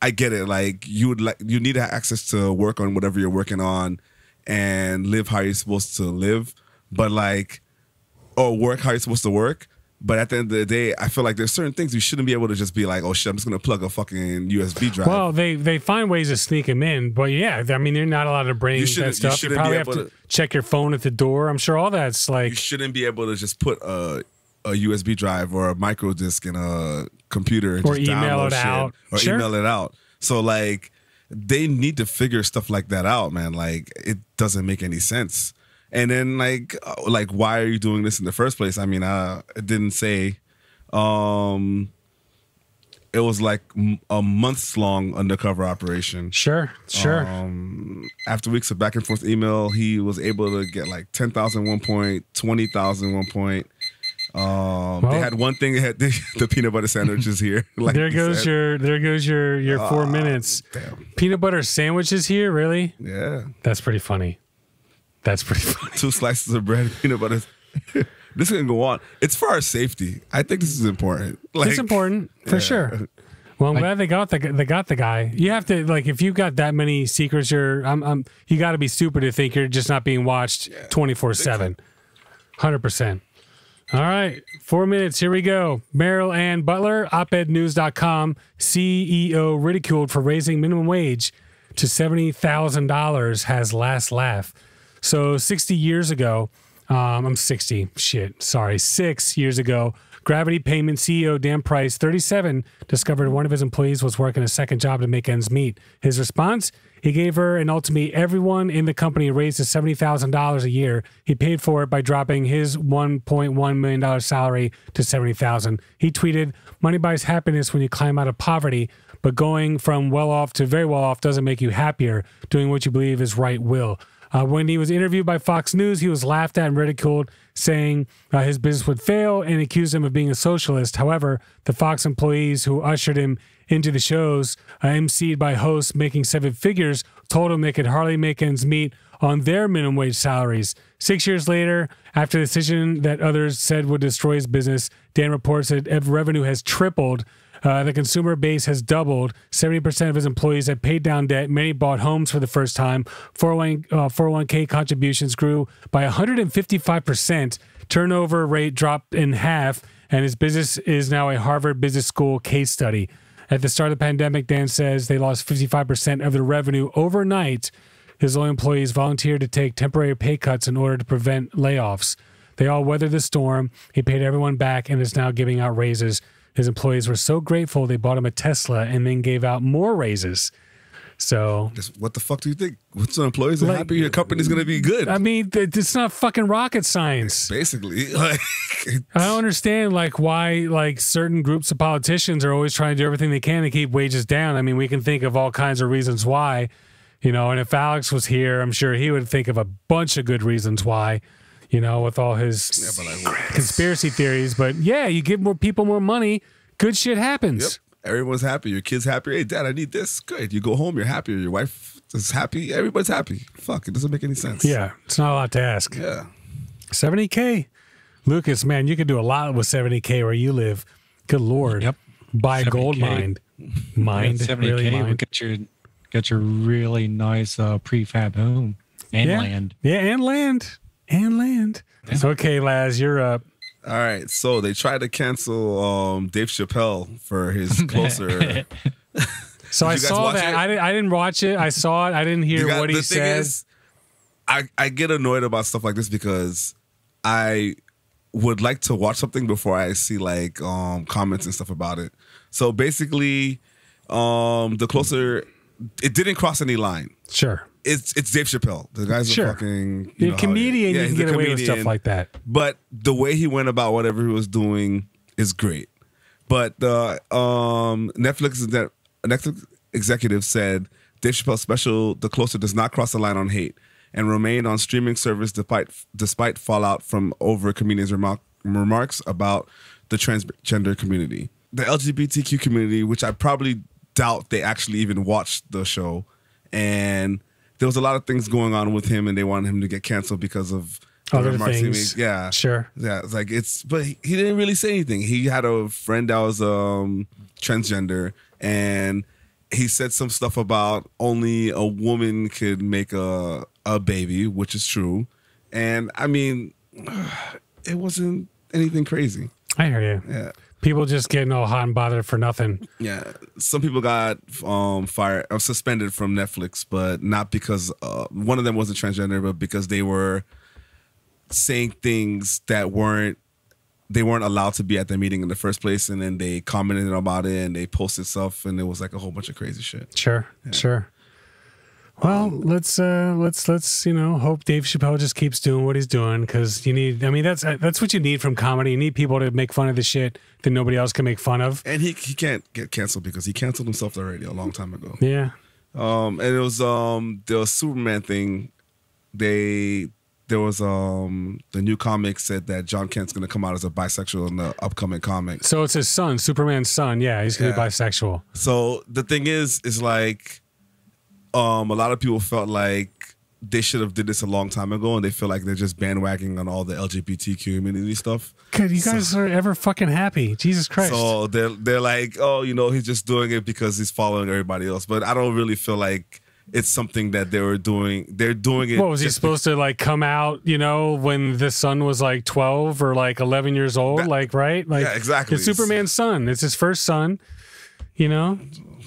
I get it. Like you need to have access to work on whatever you're working on and live how you're supposed to live, but work how you're supposed to work. But at the end of the day, I feel like there's certain things you shouldn't be able to just be like, oh shit, I'm just going to plug a fucking USB drive. Well, they find ways to sneak them in. But yeah, I mean, you're not allowed to bring that stuff. You probably have to check your phone at the door. I'm sure all that's like... You shouldn't be able to just put a USB drive or a micro disk in a computer and or just email download it out. Or sure. email it out. So like, they need to figure stuff like that out, man. Like, it doesn't make any sense. And then like, why are you doing this in the first place? I mean, it didn't say. It was like a months-long undercover operation. Sure. After weeks of back and forth email, he was able to get like 10,000 1 point, 20,000 1 point. They had one thing. They had the peanut butter sandwiches here. Like there goes your 4 minutes. Damn. Peanut butter sandwiches here, really? Yeah, that's pretty funny. 2 slices of bread, peanut butter. This can go on. It's for our safety. I think this is important. It's important for sure. Well, I'm glad they got the guy. You have to if you've got that many secrets, you got to be stupid to think you're just not being watched 24/7. 100%. All right, 4 minutes. Here we go. Meryl Ann Butler, opednews.com, CEO ridiculed for raising minimum wage to $70,000 has last laugh. So 60 years ago, I'm 60. Shit. Sorry. 6 years ago, Gravity Payment CEO Dan Price, 37, discovered one of his employees was working a second job to make ends meet. His response? He gave her and ultimately everyone in the company a raise to $70,000 a year. He paid for it by dropping his $1.1 million salary to $70,000. He tweeted, "Money buys happiness when you climb out of poverty, but going from well off to very well off doesn't make you happier. Doing what you believe is right will. When he was interviewed by Fox News, he was laughed at and ridiculed, saying his business would fail and accused him of being a socialist. However, the Fox employees who ushered him into the shows, emceed by hosts making 7 figures, told him they could hardly make ends meet on their minimum wage salaries. 6 years later, after the decision that others said would destroy his business, Dan reports that revenue has tripled. The consumer base has doubled. 70% of his employees have paid down debt. Many bought homes for the first time. 401k contributions grew by 155%. Turnover rate dropped in half, and his business is now a Harvard Business School case study. At the start of the pandemic, Dan says they lost 55% of their revenue overnight. His own employees volunteered to take temporary pay cuts in order to prevent layoffs. They all weathered the storm. He paid everyone back and is now giving out raises. His employees were so grateful they bought him a Tesla and then gave out more raises. So, what the fuck do you think? What's the employees are happy? Your company's going to be good. I mean, it's not fucking rocket science. Basically, I don't understand why certain groups of politicians are always trying to do everything they can to keep wages down. I mean, we can think of all kinds of reasons why, and if Alex was here, I'm sure he would think of a bunch of good reasons why. With all his conspiracy theories. But yeah, you give more people more money, good shit happens. Yep. Everyone's happy. Your kid's happy. Hey, Dad, I need this. Good. You go home, you're happier. Your wife is happy. Everybody's happy. Fuck, it doesn't make any sense. Yeah, it's not a lot to ask. Yeah. 70K. Lucas, man, you could do a lot with 70K where you live. Good Lord. Yep. Buy a 70K. gold mine. Mine. 70K really would mine. get your really nice prefab home and land. Yeah, and land. Yeah. Okay, Laz, you're up. All right. So they tried to cancel Dave Chappelle for his Closer. So I saw that. I didn't watch it. I saw it. I didn't hear what he said. Is, I get annoyed about stuff like this because I would like to watch something before I see comments and stuff about it. So basically, the Closer, it didn't cross any line. Sure. It's Dave Chappelle. The guy's a fucking a comedian. You can get away with stuff like that. But the way he went about whatever he was doing is great. But the Netflix executive said Dave Chappelle's special, The Closer, does not cross the line on hate and remained on streaming service despite fallout from over comedians' remarks about the transgender community, the LGBTQ community, which I probably doubt they actually even watched the show, and there was a lot of things going on with him, and they wanted him to get canceled because of other things. Yeah, sure. Yeah, but he didn't really say anything. He had a friend that was transgender, and he said some stuff about only a woman could make a baby, which is true. And I mean, it wasn't anything crazy. I hear you. Yeah. People just getting all hot and bothered for nothing. Yeah, some people got fired or suspended from Netflix, but not because one of them wasn't transgender, but because they were saying things that they weren't allowed to be at the meeting in the first place, and then they commented about it and they posted stuff, and it was like a whole bunch of crazy shit. Sure. Well, let's hope Dave Chappelle just keeps doing what he's doing, because that's what you need from comedy. You need people to make fun of the shit that nobody else can make fun of. And he can't get canceled because he canceled himself already a long time ago. Yeah. And it was the Superman thing. There was the new comic said that John Kent's going to come out as a bisexual in the upcoming comic. So it's his son, Superman's son. Yeah, he's going to be bisexual. So the thing is like a lot of people felt like they should have did this a long time ago, and they feel like they're just bandwagoning on all the LGBTQ community stuff. God, you guys are ever fucking happy. Jesus Christ. So they're like, oh, he's just doing it because he's following everybody else. But I don't really feel like it's something that they were doing. They're doing it. What was he supposed to come out, when the son was 12 or 11 years old? Right? Yeah, exactly. It's Superman's son. It's his first son,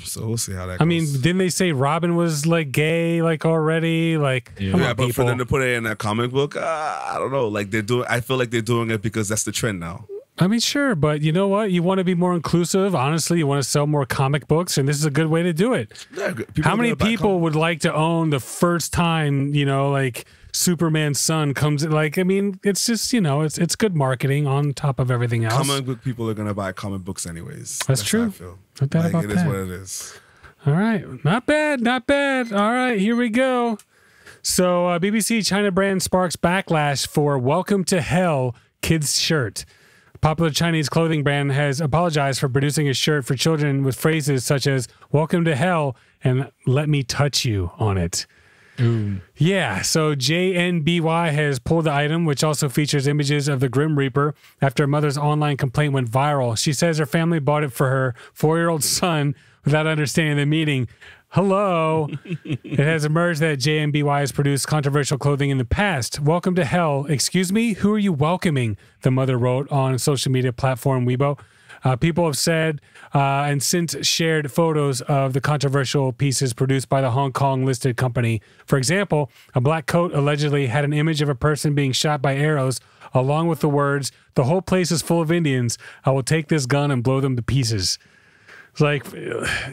So we'll see how that goes. I mean, didn't they say Robin was gay already? Yeah, but for them to put it in a comic book, I don't know. I feel like they're doing it because that's the trend now. I mean, sure, but you know what? You want to be more inclusive. Honestly, you want to sell more comic books, and this is a good way to do it. Yeah, how many people would like to own the first time, Superman's son comes. Like, I mean, it's just, you know, it's good marketing on top of everything else. Comic book people are gonna buy comic books anyways. That's true. How I feel. No doubt Like, about it is that. what it is. All right. Not bad. Not bad. All right. Here we go. So BBC China brand sparks backlash for Welcome to Hell kids shirt. Popular Chinese clothing brand has apologized for producing a shirt for children with phrases such as "Welcome to Hell" and "Let me touch you" on it. Ooh. Yeah, so JNBY has pulled the item, which also features images of the Grim Reaper, after a mother's online complaint went viral. She says her family bought it for her 4-year-old son without understanding the meaning. Hello. It has emerged that JNBY has produced controversial clothing in the past. Welcome to Hell. Excuse me? Who are you welcoming? The mother wrote on social media platform Weibo. People have said and since shared photos of the controversial pieces produced by the Hong Kong listed company. For example, a black coat allegedly had an image of a person being shot by arrows, along with the words, "The whole place is full of Indians. I will take this gun and blow them to pieces." It's like,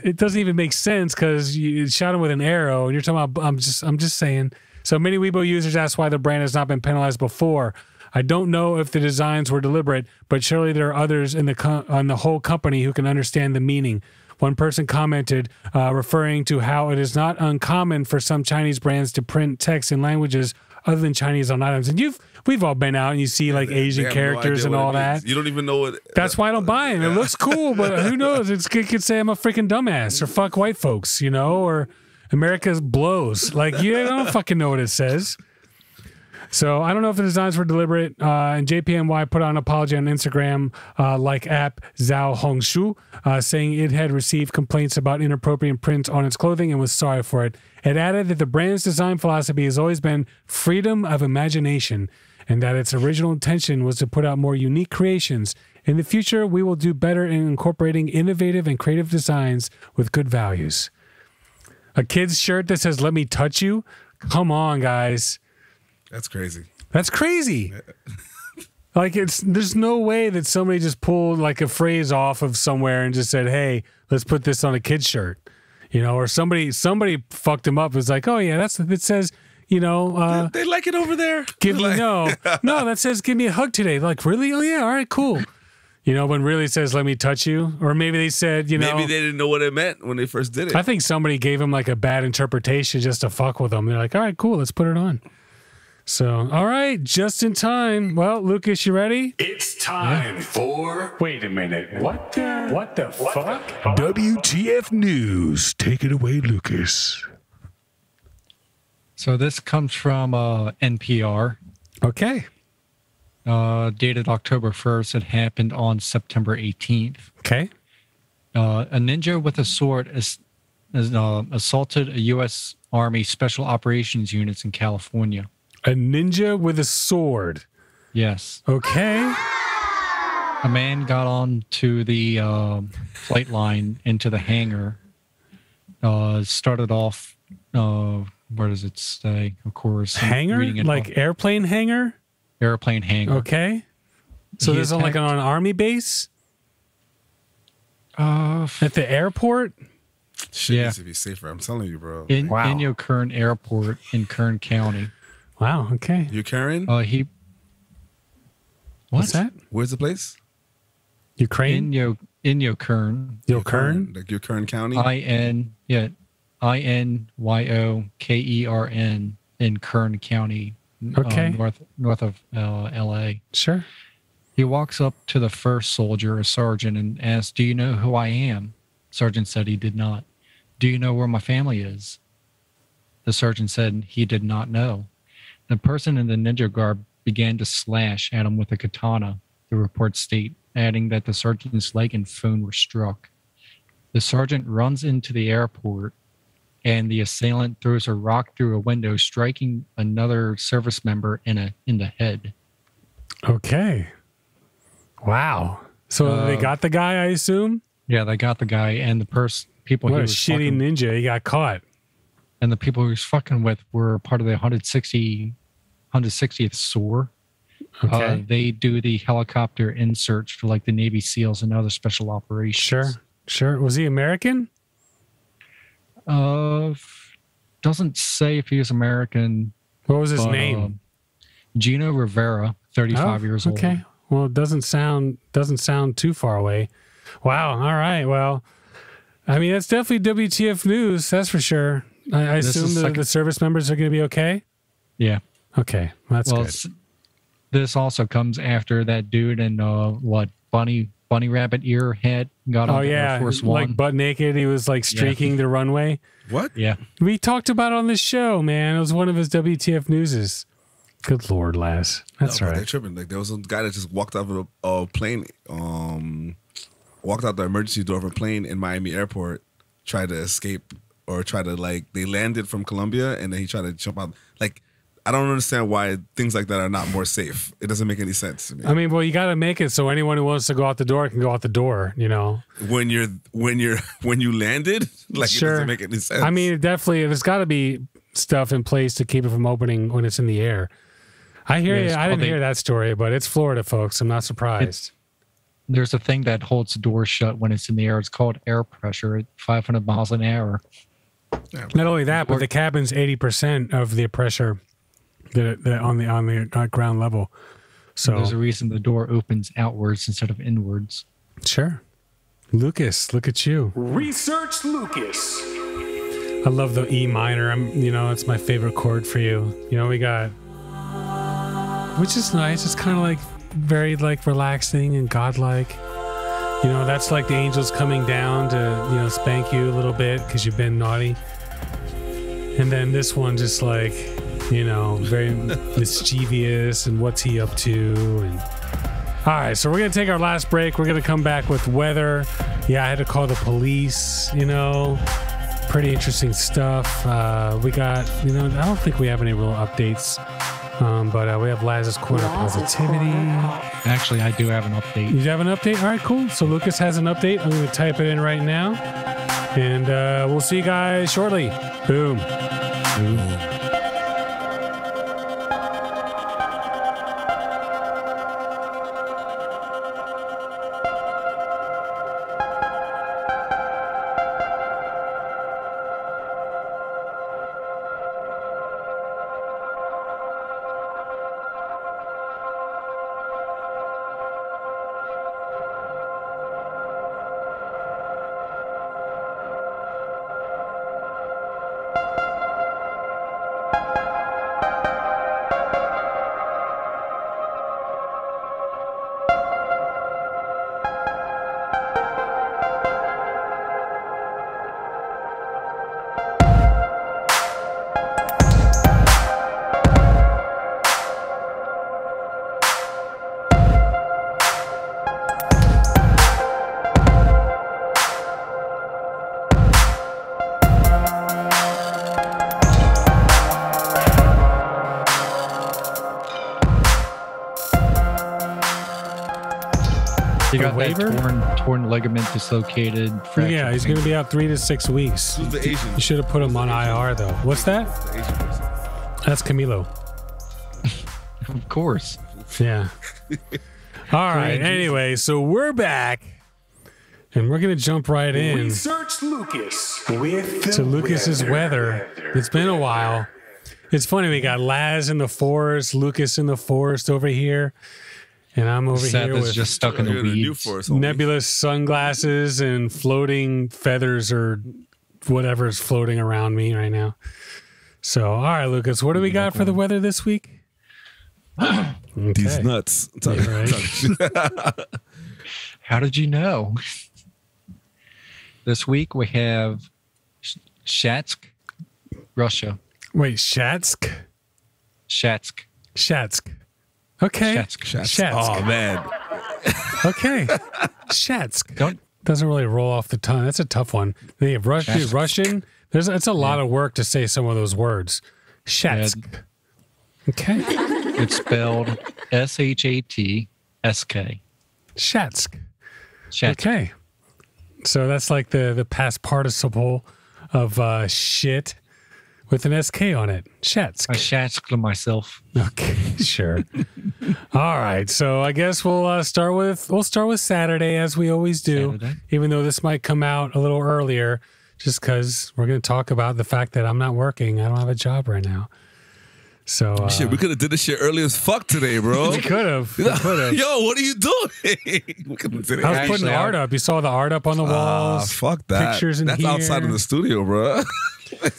it doesn't even make sense because you shot him with an arrow and you're talking about, I'm just saying. So many Weibo users ask why the brand has not been penalized before. I don't know if the designs were deliberate, but surely there are others in on the whole company who can understand the meaning. One person commented, referring to how it is not uncommon for some Chinese brands to print text in languages other than Chinese on items. And we've all been out and you see like Asian characters and all that. You don't even know what. That's why I don't buy it. It looks cool, but who knows? It could say I'm a freaking dumbass or fuck white folks, you know, or America blows. Like, you don't fucking know what it says. So I don't know if the designs were deliberate. And JPNY put out an apology on Instagram, like app Zhao Hongshu, saying it had received complaints about inappropriate prints on its clothing and was sorry for it. It added that the brand's design philosophy has always been freedom of imagination and that its original intention was to put out more unique creations. In the future, we will do better in incorporating innovative and creative designs with good values. A kid's shirt that says, "Let me touch you"? Come on, guys. That's crazy. That's crazy. Like, there's no way that somebody just pulled like a phrase off of somewhere and just said, "Hey, let's put this on a kid's shirt," you know, or somebody fucked him up. It was like, "Oh yeah, it says, you know, they like it over there. Give me no, that says give me a hug today." Like, really? Oh yeah, all right, cool. You know, when really says "Let me touch you," or maybe they said, you know, maybe they didn't know what it meant when they first did it. I think somebody gave him like a bad interpretation just to fuck with them. They're like, "All right, cool, let's put it on." So, all right, just in time. Well, Lucas, you ready? It's time for. Wait a minute. What the fuck? WTF News. Take it away, Lucas. So this comes from NPR. Okay. Dated October 1st. It happened on September 18th. Okay. A ninja with a sword assaulted a U.S. Army Special Operations units in California. A ninja with a sword. Yes. Okay. A man got on to the flight line into the hangar. Started off, where does it say? Of course. Hangar? Like airplane hangar? Airplane hangar. Okay. So He this is like attacked- on an army base? At the airport? Shit Yeah. needs to be safer. I'm telling you, bro. In Wow. Inyo Kern Airport in Kern County. Wow. Okay. You Karen? What's that? Where's the place? Ukraine? Inyo Kern. Yo, Kern? Like your Kern County? INYOKERN in Kern County. Okay. North of LA. Sure. He walks up to the first soldier, a sergeant, and asks, "Do you know who I am?" Sergeant said he did not. "Do you know where my family is?" The sergeant said he did not know. The person in the ninja garb began to slash at him with a katana, the reports state, adding that the sergeant's leg and phone were struck. The sergeant runs into the airport, and the assailant throws a rock through a window, striking another service member in the head. Okay. Wow. So they got the guy, I assume? Yeah, they got the guy, and the people What he a was shitty fucking, ninja. He got caught. and the people he was fucking with were part of the 160th SOAR. Okay. They do the helicopter in search for like the Navy SEALs and other special operations. Sure. Sure. Was he American? Doesn't say if he was American. What was his name? Gino Rivera, 35 years old. Okay. Well, it doesn't sound too far away. Wow. All right. Well, I mean, that's definitely WTF news. That's for sure. I assume the service members are going to be okay. Yeah. Okay. That's good. This also comes after that dude in bunny rabbit ear head got on Air Force One. Like butt naked. He was like streaking the runway. What? Yeah. We talked about it on this show, man. It was one of his WTF newses. Good Lord, Laz. That's all right. They're tripping. Like there was a guy that just walked out of a plane, walked out the emergency door of a plane in Miami airport, tried to escape or try to they landed from Colombia and then he tried to jump out. Like, I don't understand why things like that are not more safe. It doesn't make any sense to me. I mean, well, you got to make it so anyone who wants to go out the door can go out the door. You know, when you landed, like sure. It doesn't make any sense. I mean, definitely, there's got to be stuff in place to keep it from opening when it's in the air. I hear you. I didn't hear that story, but it's Florida, folks. I'm not surprised. There's a thing that holds the door shut when it's in the air. It's called air pressure at 500 miles an hour. Not only that, but the cabin's 80% of the pressure on the ground level. So there's a reason the door opens outwards instead of inwards. Sure. Lucas, look at you. Research Lucas. I love the E minor. It's my favorite chord for you. We got, which is nice. It's kind of like very relaxing and godlike. That's like the angels coming down to, spank you a little bit because you've been naughty. And then this one just very mischievous and what's he up to. And all right, so we're going to take our last break. We're going to come back with weather. Yeah, I had to call the police, pretty interesting stuff. We got, I don't think we have any real updates. But we have Laz's Corner Positivity. Actually, I do have an update. You have an update? All right, cool. So Lucas has an update. I'm going to type it in right now. And we'll see you guys shortly. Boom. Boom. He got that torn ligament dislocated. Yeah, he's going to be out 3 to 6 weeks. Who's the Asian? You should have put him on IR, though. What's that? The Asian person. That's Camilo. Of course. Yeah. All right. Anyway, so we're back. And we're going to jump right in Research Lucas with to Lucas's weather. It's been a while. It's funny. We got Laz in the forest, Lucas in the forest over here. And I'm over Seth here is with just stuck in the weeds. Nebulous sunglasses and floating feathers or whatever's floating around me right now. So, all right, Lucas, what do we got for the weather this week? Okay. These nuts. Yeah, right. How did you know? This week we have Shatsk, Russia. Wait, Shatsk? Shatsk. Shatsk. Okay. Shatsk. Oh, man. Okay. Shatsk. Doesn't really roll off the tongue. That's a tough one. They have Russian. It's a lot of work to say some of those words. Shatsk. Okay. It's spelled Shatsk. Shatsk. Shatsk. Okay. So that's like the past participle of shit with an SK on it. Shatsk. I shatsked myself. Okay, sure. All right. So I guess we'll start with Saturday as we always do. Saturday. Even though this might come out a little earlier, just because we're going to talk about the fact that I'm not working. I don't have a job right now. So Shit, we could have did this shit early as fuck today, bro. we could have. Yo, what are you doing? We could have did it. I was putting the art up. You saw the art up on the walls. Fuck that. Pictures in That's here. outside of the studio, bro.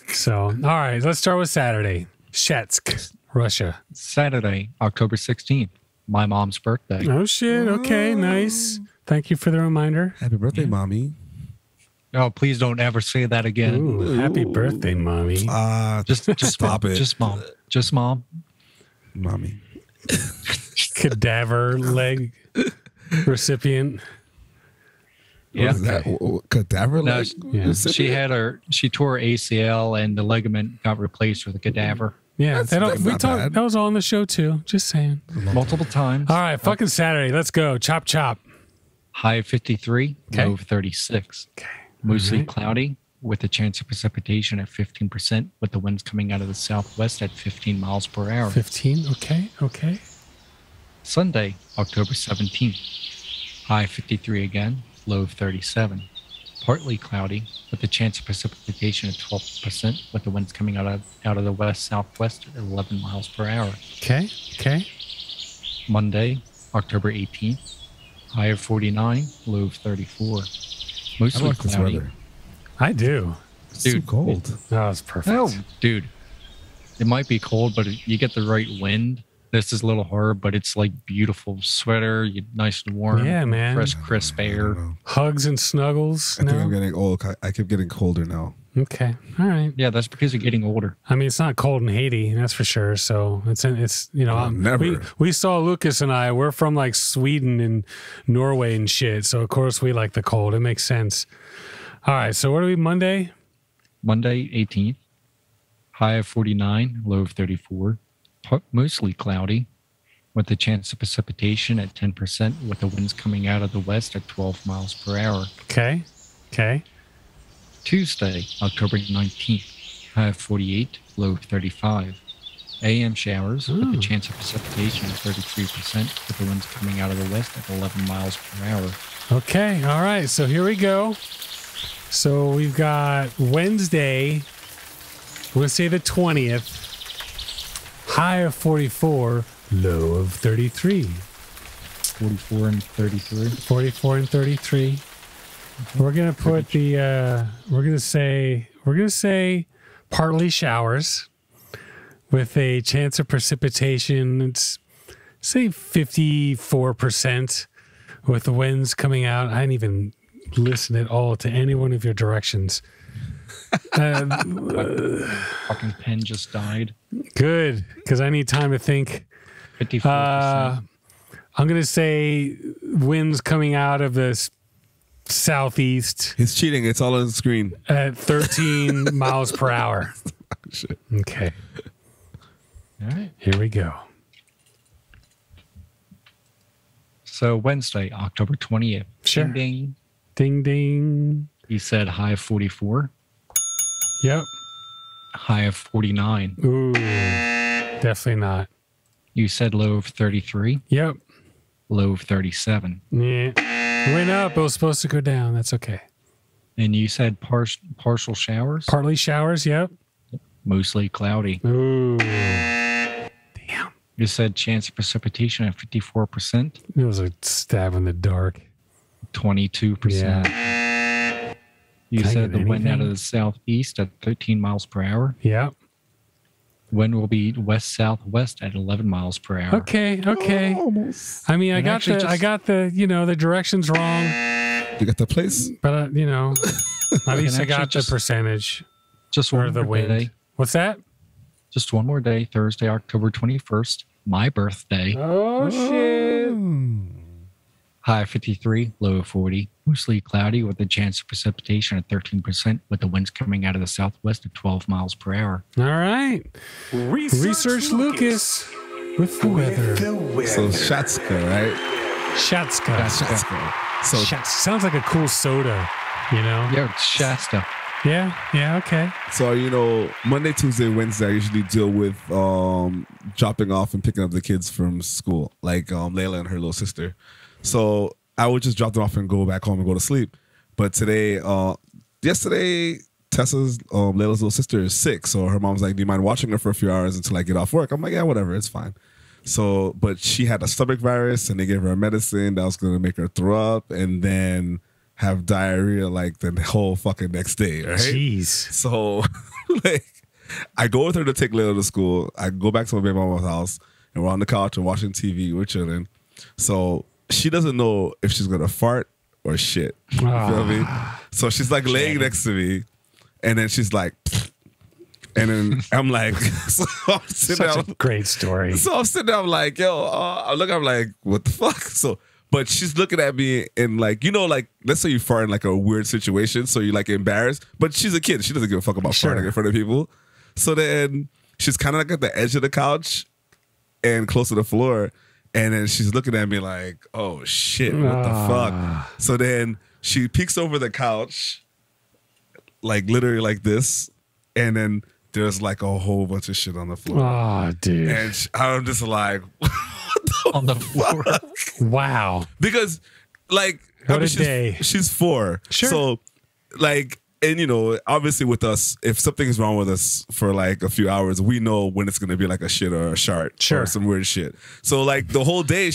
So, all right, let's start with Saturday. Shetsk, Russia. Saturday, October 16th, my mom's birthday. Oh, shit. Okay, nice. Thank you for the reminder. Happy birthday, mommy. Oh, please don't ever say that again. Ooh, happy birthday, mommy. Just stop mom. it. Just mom. Just mom. Mommy. Cadaver leg recipient. Yeah. What is that? Cadaver No, leg? Yeah. she tore her ACL and the ligament got replaced with a cadaver Yeah, That's not bad. that was all on the show too. Just saying. multiple times. All right, fucking Saturday. Let's go. Chop chop. High of 53, Okay. low of 36. Okay. Mostly Alright. cloudy with a chance of precipitation at 15%, with the winds coming out of the southwest at 15 miles per hour. 15. Okay. Okay. Sunday, October 17th, high of 53 again, low of 37. Partly cloudy with a chance of precipitation at 12%, with the winds coming out of the west-southwest at 11 miles per hour. Okay. Okay. Monday, October 18th, high of 49, low of 34. I Mostly like this cloudy. weather. I do. It's too Dude, cold. Oh, it's perfect. Oh, dude. It might be cold, but you get the right wind. This is a little hard, but it's like beautiful sweater. You're nice and warm. Yeah, man. Fresh, crisp air. Hugs and snuggles. I think I'm No? getting old. I keep getting colder now. Okay. All right. Yeah, that's because you're getting older. I mean, it's not cold in Haiti, that's for sure. So it's never. We saw Lucas and I. We're from like Sweden and Norway and shit. So of course we like the cold. It makes sense. All right. So what are we Monday? Monday, 18th, high of 49, low of 34. Mostly cloudy with a chance of precipitation at 10%, with the winds coming out of the west at 12 miles per hour. Okay. Okay. Tuesday, October 19th, high of 48, low of 35. AM showers with a chance of precipitation of 33%, with the winds coming out of the west at 11 miles per hour. Okay. All right. So here we go. So we've got Wednesday. We're going to say the 20th. High of 44, low of 33. 44 and 33. 44 and 33. We're gonna put the we're gonna say partly showers with a chance of precipitation. It's say 54% with the winds coming out. I didn't even listen at all to any one of your directions. Fucking pen just died. Good, because I need time to think. 54%. I'm gonna say winds coming out of the southeast He's cheating. It's all on the screen. at 13 miles per hour. Shit. Okay, All right. here we go. So Wednesday, October 20th. Sure. Ding, ding. Ding ding. You said high of 44, Yep. high of 49. Ooh, definitely not. You said low of 33, Yep. low of 37. Yeah. Went up. It was supposed to go down. That's okay. And you said partial showers, Partly showers. Yep. mostly cloudy. Ooh. Damn. You said chance of precipitation at 54%, It was a stab in the dark. 22%. Yeah. You Can I said get the wind out anything? of the southeast at 13 miles per hour. Yep. Wind will be west-southwest at 11 miles per hour. Okay. Okay. Almost. I mean, I And got actually the the directions wrong, You got the place? but at least I got actually the percentage Just or one the more wind. day. What's that? Just one more day, Thursday, October 21st, my birthday. Oh shit! High of 53, low of 40. Mostly cloudy with a chance of precipitation at 13%, with the winds coming out of the southwest at 12 miles per hour. All right, Research Lucas with the weather. So Shatska, right? Shatska. Shatska. So Sounds like a cool soda. Yeah, it's Shasta. Yeah. Yeah. Okay. So, Monday, Tuesday, Wednesday, I usually deal with dropping off and picking up the kids from school, like Layla and her little sister. So I would just drop them off and go back home and go to sleep. But today, yesterday, Tessa's Layla's little sister is sick, so her mom's like, do you mind watching her for a few hours until I get off work? I'm like, yeah, whatever, it's fine. So, but she had a stomach virus, and they gave her a medicine that was going to make her throw up and then have diarrhea like the whole fucking next day, right? Jeez. So, like, I go with her to take Layla to school. I go back to my baby mama's house, and we're on the couch and watching TV. We're chilling. So she doesn't know if she's going to fart or shit. You feel me? So she's like laying next to me, and then she's like, and then I'm like, so I'm sitting Such down. a great story. So I'm sitting there, I'm like, yo, I'm like, what the fuck? So, but she's looking at me and like, you know, like, let's say you fart in like a weird situation, so you're like embarrassed, but she's a kid. She doesn't give a fuck about farting in front of people. So then she's kind of like at the edge of the couch and close to the floor. And then she's looking at me like, oh shit, what the fuck? So then she peeks over the couch, like literally like this. And then there's like a whole bunch of shit on the floor. Oh, dude. And I'm just like, what the On the floor. Wow. Because, like, What a day. She's 4. Sure. So, like, and you know, obviously with us, if something is wrong with us for like a few hours, we know when it's gonna be like a shit or a shart Sure. or some weird shit. So, like, the whole day,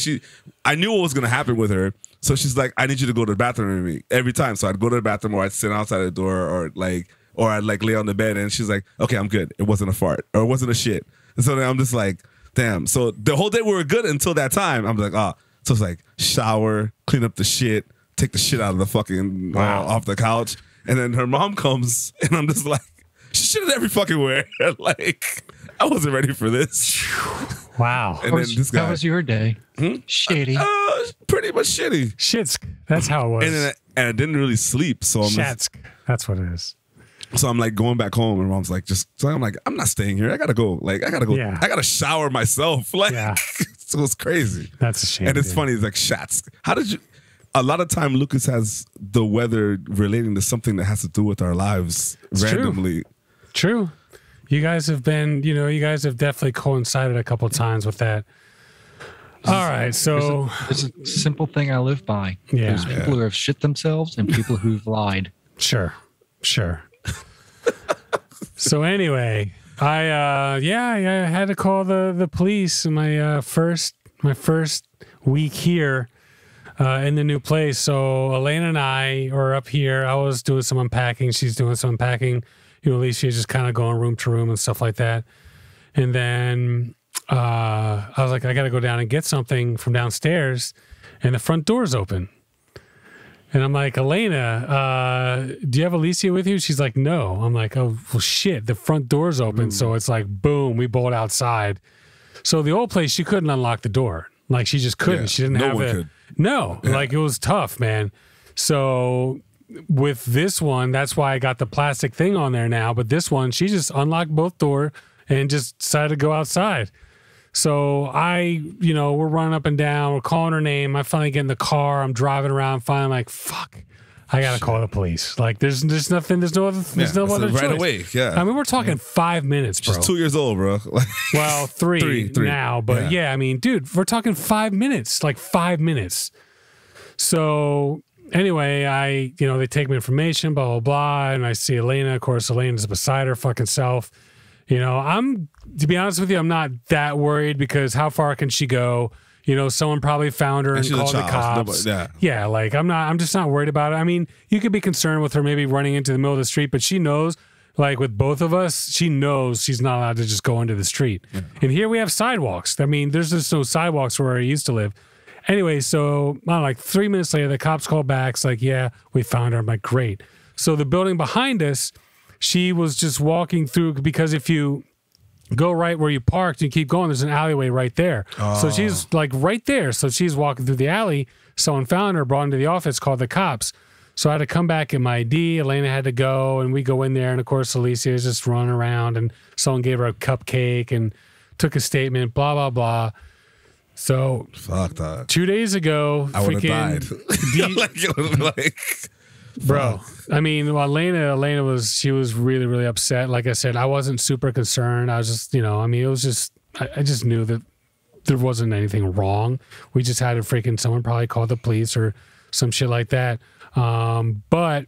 I knew what was gonna happen with her. So she's like, I need you to go to the bathroom with me every time. So I'd go to the bathroom, or I'd sit outside the door, or I'd like lay on the bed, and she's like, okay, I'm good. It wasn't a fart, or it wasn't a shit. And so then I'm just like, damn. So the whole day we were good until that time. I'm like, So it's like shower, clean up the shit, take the shit out of the fucking off the couch. And then her mom comes, and I'm just like, she shit every fucking where. Like, I wasn't ready for this. Wow. And then this guy, How was your day? Shitty. pretty much shitty. Shitsk. That's how it was. And I didn't really sleep, so I'm Shatsk. That's what it is. So I'm like going back home, and mom's like, I'm like, I'm not staying here. I gotta go. Like, I gotta go. Yeah. I gotta shower myself. Like, Yeah. so it's crazy. That's a shame. And it's dude. funny. It's like shots. How did you? A lot of time, Lucas has the weather relating to something that has to do with our lives randomly. True. You guys have been, you guys have definitely coincided a couple times with that. All right, so There's a simple thing I live by. Yeah. There's people who have shit themselves and people who've lied. sure. So anyway, I had to call the police in my first week here in the new place. So Elena and I are up here. I was doing some unpacking. She's doing some unpacking. Alicia's just kind of going room to room and stuff like that. And then I was like, I got to go down and get something from downstairs, and the front door's open. And I'm like, Elena, do you have Alicia with you? She's like, no. I'm like, oh, well, shit, the front door's open. So it's like, boom, we bolt outside. So the old place, she couldn't unlock the door. Like, she just couldn't. Yeah, She didn't no have one it. could. No, like, it was tough, man. So with this one, that's why I got the plastic thing on there now. But this one, she just unlocked both doors and just decided to go outside. So we're running up and down. We're calling her name. I finally get in the car. I'm driving around. Finally, like, fuck, I gotta call the police. Like, there's nothing. There's no other. There's no other right choice. away. Yeah. I mean, we're talking 5 minutes, bro. She's 2 years old, bro. Like, Well, three now, but Yeah. yeah, I mean, dude, we're talking 5 minutes, like 5 minutes. So anyway, they take my information, blah, blah, blah. And I see Elena. Of course, Elena's beside her fucking self. To be honest with you, I'm not that worried, because how far can she go? Someone probably found her and she's a called the child. cops. Yeah. Like, I'm just not worried about it. I mean, you could be concerned with her maybe running into the middle of the street, but she knows, like with both of us, she knows she's not allowed to just go into the street. Yeah. And here we have sidewalks. I mean, there's just no sidewalks where I used to live. Anyway, so like 3 minutes later, the cops call back. It's like, yeah, we found her. I'm like, great. So the building behind us, she was just walking through, because if you go right where you parked and keep going, there's an alleyway right there. So she's like right there. So she's walking through the alley. Someone found her, brought her into the office, called the cops. So I had to come back in my ID. Elena had to go, and we go in there. And of course, Alicia is just running around, and someone gave her a cupcake and took a statement, blah, blah, blah. So fuck that. 2 days ago, I would have died. Bro, I mean, Elena was really, really upset. Like I said, I wasn't super concerned. I was just, it was just, I just knew that there wasn't anything wrong. We just had someone probably called the police or some shit like that. But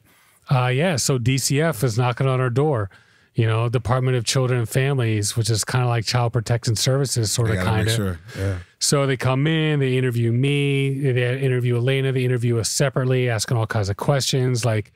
Yeah, so DCF is knocking on our door. You know, Department of Children and Families, which is kind of like Child Protection Services, sort of, kind of. Sure. Yeah. So they come in, they interview me, they interview Elena, they interview us separately, asking all kinds of questions like,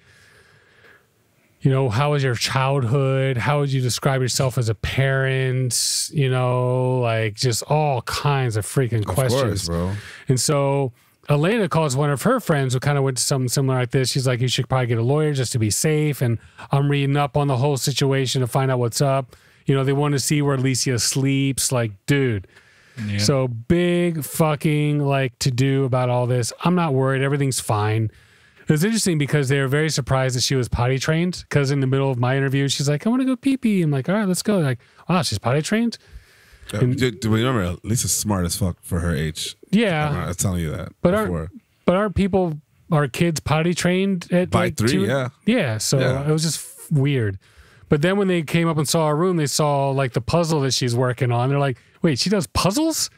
you know, how was your childhood? How would you describe yourself as a parent? You know, like just all kinds of freaking questions. Of course, bro. And so Elena calls one of her friends who kind of went to something similar like this. She's like, you should probably get a lawyer just to be safe. And I'm reading up on the whole situation to find out what's up. You know, they want to see where Alicia sleeps. Like, dude. Yeah. So big fucking like to do about all this. I'm not worried. Everything's fine. It was interesting because they were very surprised that she was potty trained. Because in the middle of my interview, she's like, I want to go pee pee. I'm like, all right, let's go. They're like, wow, she's potty trained. Do we remember Lisa's smart as fuck for her age? Yeah, I was telling you that. But before. Aren't kids potty trained at by like 3? 2? Yeah. Yeah. So it was just weird. But then when they came up and saw our room, they saw like the puzzle that she's working on. They're like, wait, she does puzzles?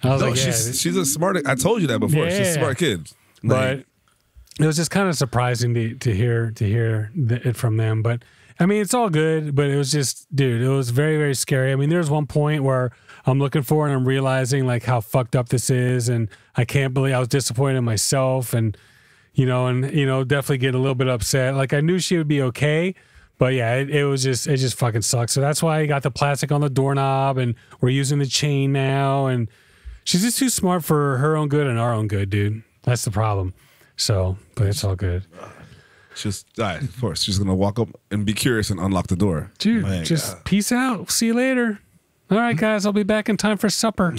And I was like, she's a smart. I told you that before. She's a smart kid. But it was just kind of surprising to hear it from them. But I mean, it's all good, but it was just, dude, it was very, very scary. I mean, there's one point where I'm looking for and I'm realizing like how fucked up this is. And I can't believe I was disappointed in myself and definitely get a little bit upset. Like I knew she would be okay, but yeah, it just fucking sucks. So that's why I got the plastic on the doorknob and we're using the chain now. And she's just too smart for her own good and our own good, dude. That's the problem. So, but it's all good. Of course, she's gonna walk up and be curious and unlock the door. Dude, peace out. See you later. All right, guys, I'll be back in time for supper.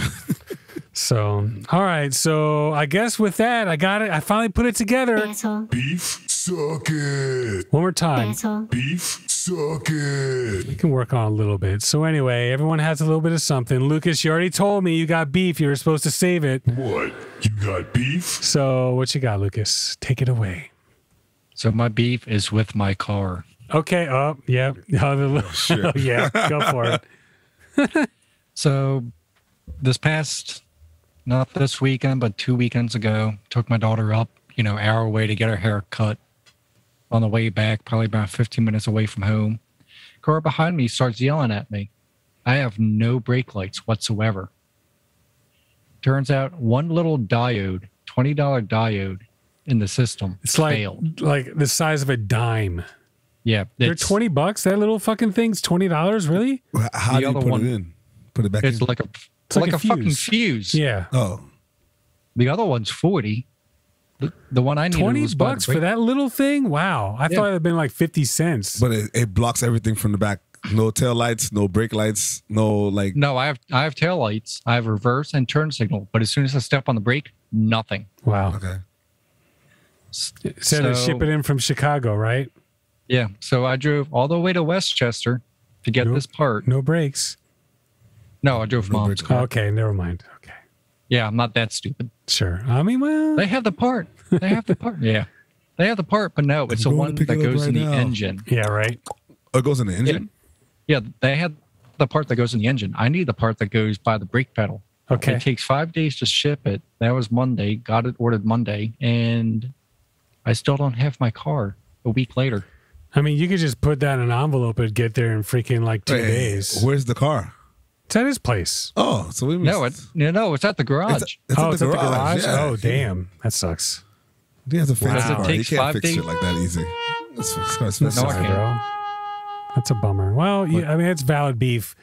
So, all right. So I guess with that, I got it. I finally put it together. Asshole. Beef suck it. One more time. Asshole. Beef suck it. We can work on a little bit. So anyway, everyone has a little bit of something. Lucas, you already told me you got beef. You were supposed to save it. What? You got beef? So what you got, Lucas? Take it away. So my beef is with my car. Okay. Oh, yeah. Oh, yeah. Go for it. So this past, not this weekend, but 2 weekends ago, took my daughter up, hour away to get her hair cut. On the way back, probably about 15 minutes away from home, car behind me starts yelling at me. I have no brake lights whatsoever. Turns out one little diode, $20 diode in the system failed. Like the size of a dime. Yeah. They're $20? That little fucking thing's $20, really? How do you put it in? Put it back in? It's like a fucking fuse. Yeah. Oh. The other one's 40. The one I needed was $20 for that little thing? Wow. I thought it had been like 50 cents. But it blocks everything from the back. No tail lights, no brake lights, no like. No, I have tail lights. I have reverse and turn signal. But as soon as I step on the brake, nothing. Wow. Okay. So they ship it in from Chicago, right? Yeah. So I drove all the way to Westchester to get this part. No brakes. No, I drove Mom's car. Okay, never mind. Okay. Yeah, I'm not that stupid. Sure. I mean, well, they have the part. They have the part. Yeah. They have the part, but no, it's the one that goes in the engine. Yeah, right. Oh, it goes in the engine? Yeah, they had the part that goes in the engine. I need the part that goes by the brake pedal. Okay. It takes 5 days to ship it. That was Monday. Got it ordered Monday. And I still don't have my car a week later. I mean, you could just put that in an envelope and get there in freaking like 2 days. Where's the car? It's at his place. Oh, so we missed. No, it's at the garage. It's at the garage? Yeah. Oh, damn. That sucks. He has to fix Wow. the car. It You takes can't 5 fix days. shit like that easy. That's No, bro. That's a bummer. Well, I mean, it's valid beef.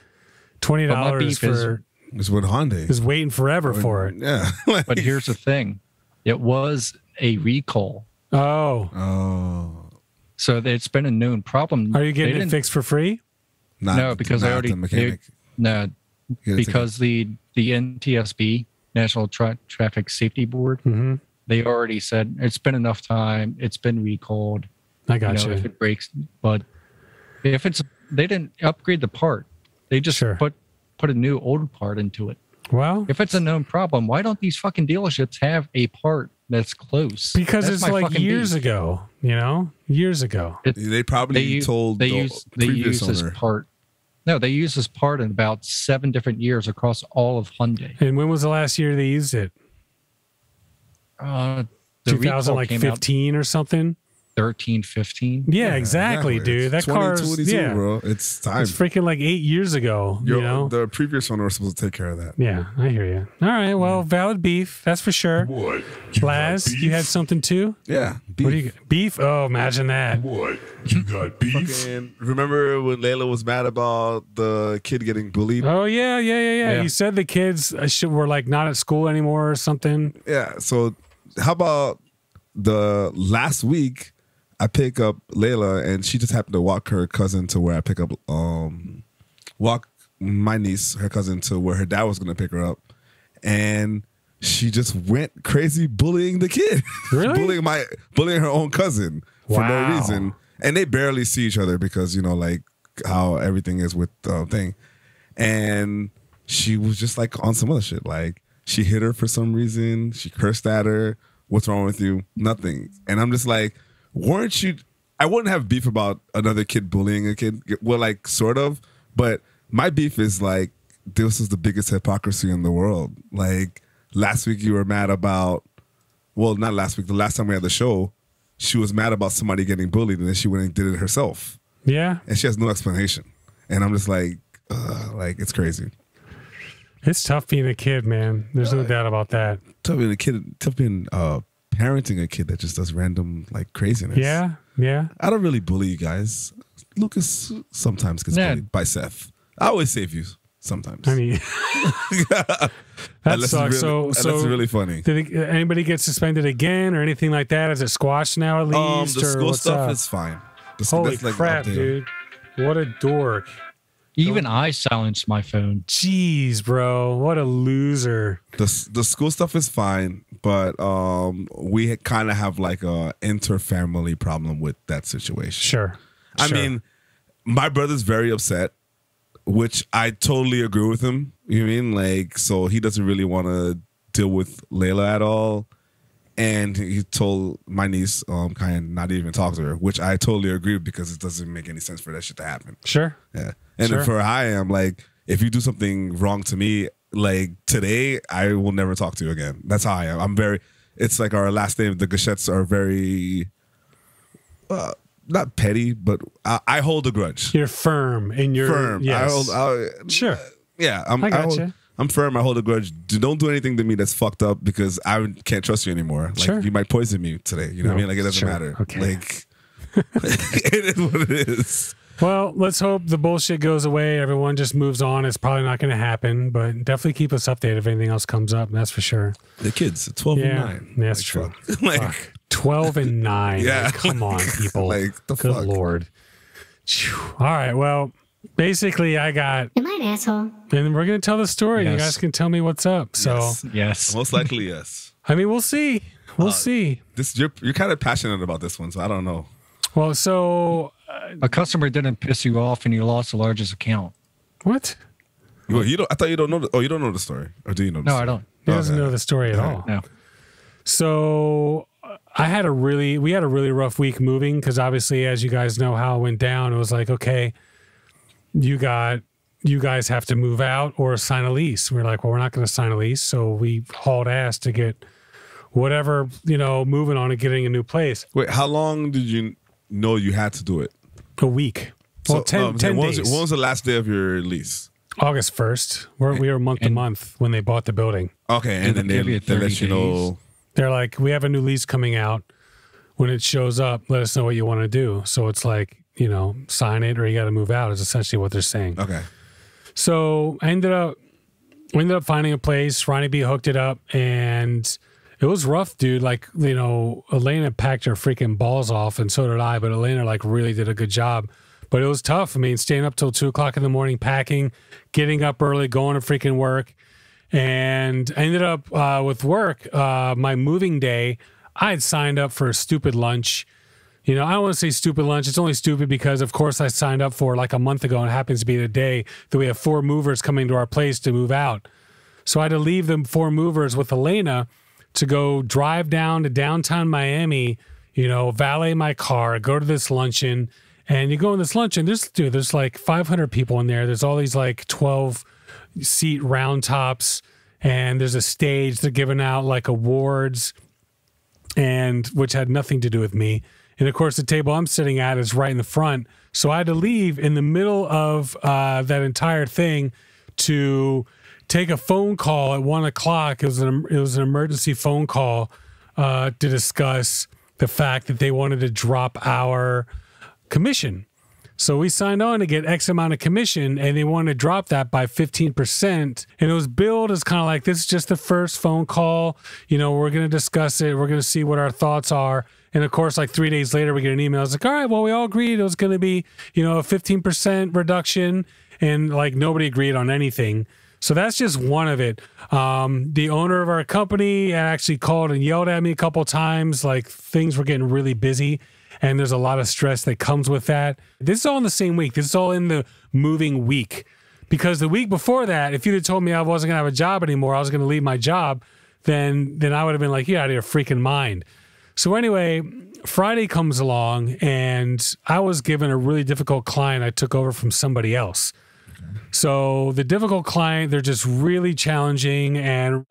$20 for... It's with Hyundai. Is waiting forever for it. Yeah. But here's the thing. It was a recall. Oh. So it's been a known problem. Are you getting it fixed for free? No, because I already... The mechanic. No, because the NTSB, National Traffic Safety Board, they already said it's been enough time. It's been recalled. I got you. If it breaks, but if they didn't upgrade the part. They just put a new old part into it. Well, if it's a known problem, why don't these fucking dealerships have a part that's close? Because it's like years ago, years ago. They probably told the previous owner. This part. No, they used this part in about 7 different years across all of Hyundai. And when was the last year they used it? 2015 or something? 13, 15. Yeah, exactly, dude. That car, 2022, bro. It's time. It's freaking like 8 years ago. You know, the previous owner was supposed to take care of that. Yeah, I hear you. All right, well, valid beef, that's for sure. What? Laz, you had something too? Yeah, beef. What do you got? Beef? Oh, imagine that. What? You got beef? Fucking, remember when Layla was mad about the kid getting bullied? Oh yeah. You said the kids were like not at school anymore or something. Yeah. So how about the last week? I pick up Layla, and she just happened to walk her cousin to where I pick up, walk my niece, her cousin, to where her dad was going to pick her up, and she just went crazy bullying the kid, really bullying her own cousin for no Wow. reason, and they barely see each other because like how everything is with the thing, and she was just like on some other shit, like she hit her for some reason, she cursed at her. What's wrong with you? Nothing, and I'm just like. Weren't you? I wouldn't have beef about another kid bullying a kid. Well, like sort of, but my beef is like this is the biggest hypocrisy in the world. Like last week, you were mad about. Well, not last week. The last time we had the show, she was mad about somebody getting bullied, and then she went and did it herself. Yeah, and she has no explanation. And I'm just like it's crazy. It's tough being a kid, man. There's no doubt about that. Tough being a kid. Tough being parenting a kid that just does random like craziness. Yeah. I don't really bully you guys. Lucas sometimes gets bullied by Seth. I always save you sometimes. I mean, that sucks. That's really funny. Did anybody get suspended again or anything like that? Is it squashed now at least? The or school what's stuff up? is fine. Holy crap, dude! What a dork. Even I silenced my phone. Jeez, bro. What a loser. The school stuff is fine, but we kind of have like a inter-family problem with that situation. Sure. I mean, my brother's very upset, which I totally agree with him. You know what I mean? Like, so he doesn't really want to deal with Layla at all. And he told my niece kind of not even talk to her, which I totally agree with because it doesn't make any sense for that shit to happen. Sure. Yeah. And then for how I am, like, if you do something wrong to me, like today, I will never talk to you again. That's how I am. It's like our last name, the Gachettes are very, not petty, but I hold a grudge. You're firm and you're firm. Yes. Sure. Yeah. I gotcha. I'm firm. I hold a grudge. Don't do anything to me that's fucked up because I can't trust you anymore. Like you might poison me today. You know what I mean? Like it doesn't matter. Okay. Like it is what it is. Well, let's hope the bullshit goes away. Everyone just moves on. It's probably not going to happen, but definitely keep us updated if anything else comes up. That's for sure. The kids, 12 and 9. Yeah, that's true. Like 12 and 9. Yeah. Like, come on, people. Like the Good fuck. Lord. Phew. All right. Well, basically, I got. Am I an asshole? And we're going to tell the story. Yes. You guys can tell me what's up. So, Yes. Most likely, yes. I mean, we'll see. We'll see. This you're kind of passionate about this one, so I don't know. Well, so A customer didn't piss you off and you lost the largest account. what? You don't. I thought you don't know. You don't know the story, or do you know? The No, story? I don't. He doesn't know the story at all. No. So we had a really rough week moving because obviously, as you guys know how it went down, it was like, okay, you guys have to move out or sign a lease. We're like, well, we're not going to sign a lease. So we hauled ass to get whatever, moving on and getting a new place. Wait, how long did you know you had to do it? A week. Well, 10 when days. when was the last day of your lease? August 1st. We were month to month when they bought the building. Okay, and then give you they 30 let you know. They're like, we have a new lease coming out. When it shows up, let us know what you want to do. So it's like, sign it or you got to move out is essentially what they're saying. Okay. So we ended up finding a place. Ronnie B hooked it up and it was rough, dude. Like, Elena packed her freaking balls off and so did I, but Elena like really did a good job. But it was tough. I mean, staying up till 2:00 in the morning, packing, getting up early, going to freaking work. And I ended up with work, my moving day, I had signed up for a stupid lunch. I don't want to say stupid lunch. It's only stupid because, of course, I signed up for like a month ago and it happens to be the day that we have 4 movers coming to our place to move out. So I had to leave them 4 movers with Elena to go drive down to downtown Miami, valet my car, go to this luncheon. And you go in this luncheon, there's like 500 people in there. There's all these like 12-seat round tops. And there's a stage. They're giving out like awards, and which had nothing to do with me. And of course, the table I'm sitting at is right in the front. So I had to leave in the middle of that entire thing to take a phone call at 1 o'clock. It was an emergency phone call to discuss the fact that they wanted to drop our commission. So we signed on to get X amount of commission, and they wanted to drop that by 15%. And it was billed as kind of like, this is just the first phone call. You know, we're going to discuss it. We're going to see what our thoughts are. And of course, like 3 days later, we get an email. It's like, all right, well, we all agreed it was going to be, you know, a 15% reduction. And like nobody agreed on anything. So that's just one of it. The owner of our company actually called and yelled at me a couple times. Like things were getting really busy. And there's a lot of stress that comes with that. This is all in the same week. This is all in the moving week. Because the week before that, if you'd have told me I wasn't going to have a job anymore, I was going to leave my job, then I would have been like, you're out of your freaking mind. So anyway, Friday comes along, and I was given a really difficult client I took over from somebody else. So the difficult client, they're just really challenging and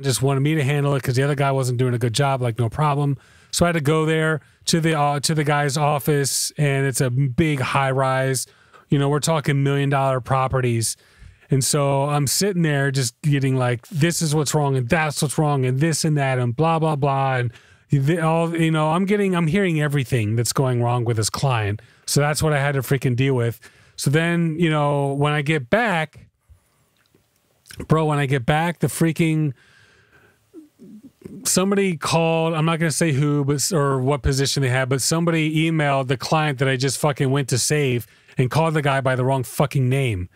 just wanted me to handle it because the other guy wasn't doing a good job, like no problem. So I had to go there to the guy's office, and it's a big high rise. You know, we're talking $1 million properties. And so I'm sitting there just getting like, this is what's wrong, and that's what's wrong, and this and that, and blah, blah, blah. And all, you know, I'm hearing everything that's going wrong with this client. So that's what I had to freaking deal with. So then, you know, when I get back, the freaking somebody called, I'm not going to say who, but or what position they had, but somebody emailed the client that I just fucking went to save and called the guy by the wrong fucking name.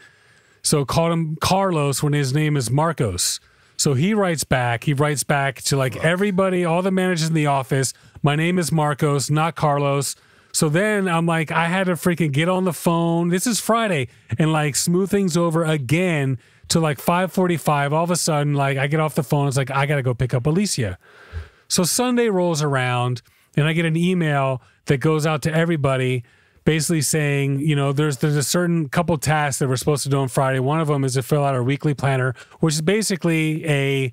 So called him Carlos when his name is Marcos. So he writes back to like everybody, all the managers in the office, my name is Marcos, not Carlos. So then I'm like, I had to freaking get on the phone. This is Friday, and like smooth things over again to like 5:45. All of a sudden, like I get off the phone. It's like, I got to go pick up Alicia. So Sunday rolls around, and I get an email that goes out to everybody basically saying, you know, there's a certain couple tasks that we're supposed to do on Friday. One of them is to fill out our weekly planner, which is basically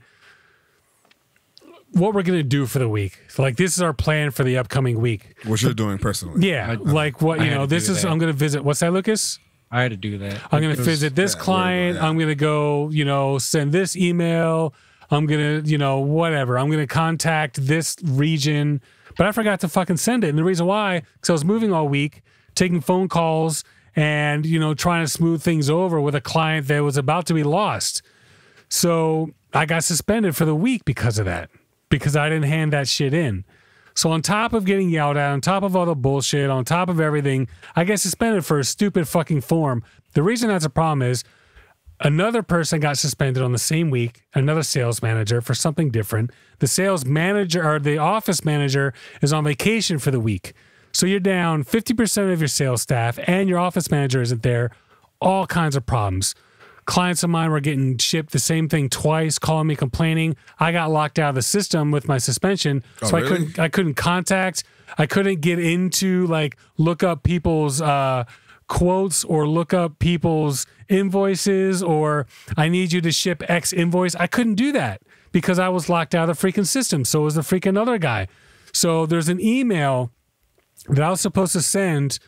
what we're going to do for the week. So like, this is our plan for the upcoming week. What you're doing personally. Yeah. Like what, you know, this is, I'm going to visit, what's that, Lucas? I had to do that. I'm going to visit this client. I'm going to go, you know, send this email. I'm going to, you know, whatever. I'm going to contact this region, but I forgot to fucking send it. And the reason why, because I was moving all week, taking phone calls and, you know, trying to smooth things over with a client that was about to be lost. So I got suspended for the week because of that, because I didn't hand that shit in. So on top of getting yelled at, on top of all the bullshit, on top of everything, I get suspended for a stupid fucking form. The reason that's a problem is another person got suspended on the same week, another sales manager, for something different. The sales manager or the office manager is on vacation for the week. So you're down 50% of your sales staff and your office manager isn't there. All kinds of problems. Clients of mine were getting shipped the same thing twice, calling me, complaining. I got locked out of the system with my suspension. So really? I couldn't contact. I couldn't get into like look up people's quotes or look up people's invoices or I need you to ship X invoice. I couldn't do that because I was locked out of the freaking system. So was the freaking other guy. So there's an email that I was supposed to send.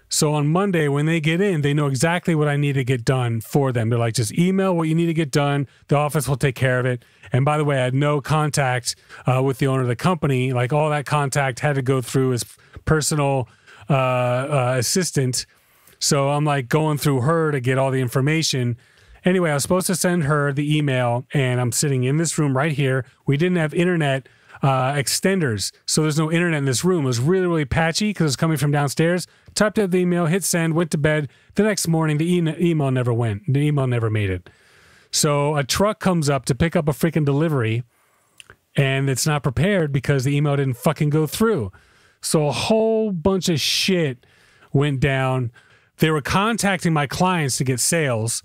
So on Monday, when they get in, they know exactly what I need to get done for them. They're like, just email what you need to get done. The office will take care of it. And by the way, I had no contact with the owner of the company. Like all that contact had to go through his personal assistant. So I'm like going through her to get all the information. Anyway, I was supposed to send her the email, and I'm sitting in this room right here. We didn't have internet extenders, so there's no internet in this room. It was really, really patchy because it's coming from downstairs. Typed out the email, hit send, went to bed. The next morning, the email never went. The email never made it. So a truck comes up to pick up a freaking delivery, and it's not prepared because the email didn't fucking go through. So a whole bunch of shit went down. They were contacting my clients to get sales.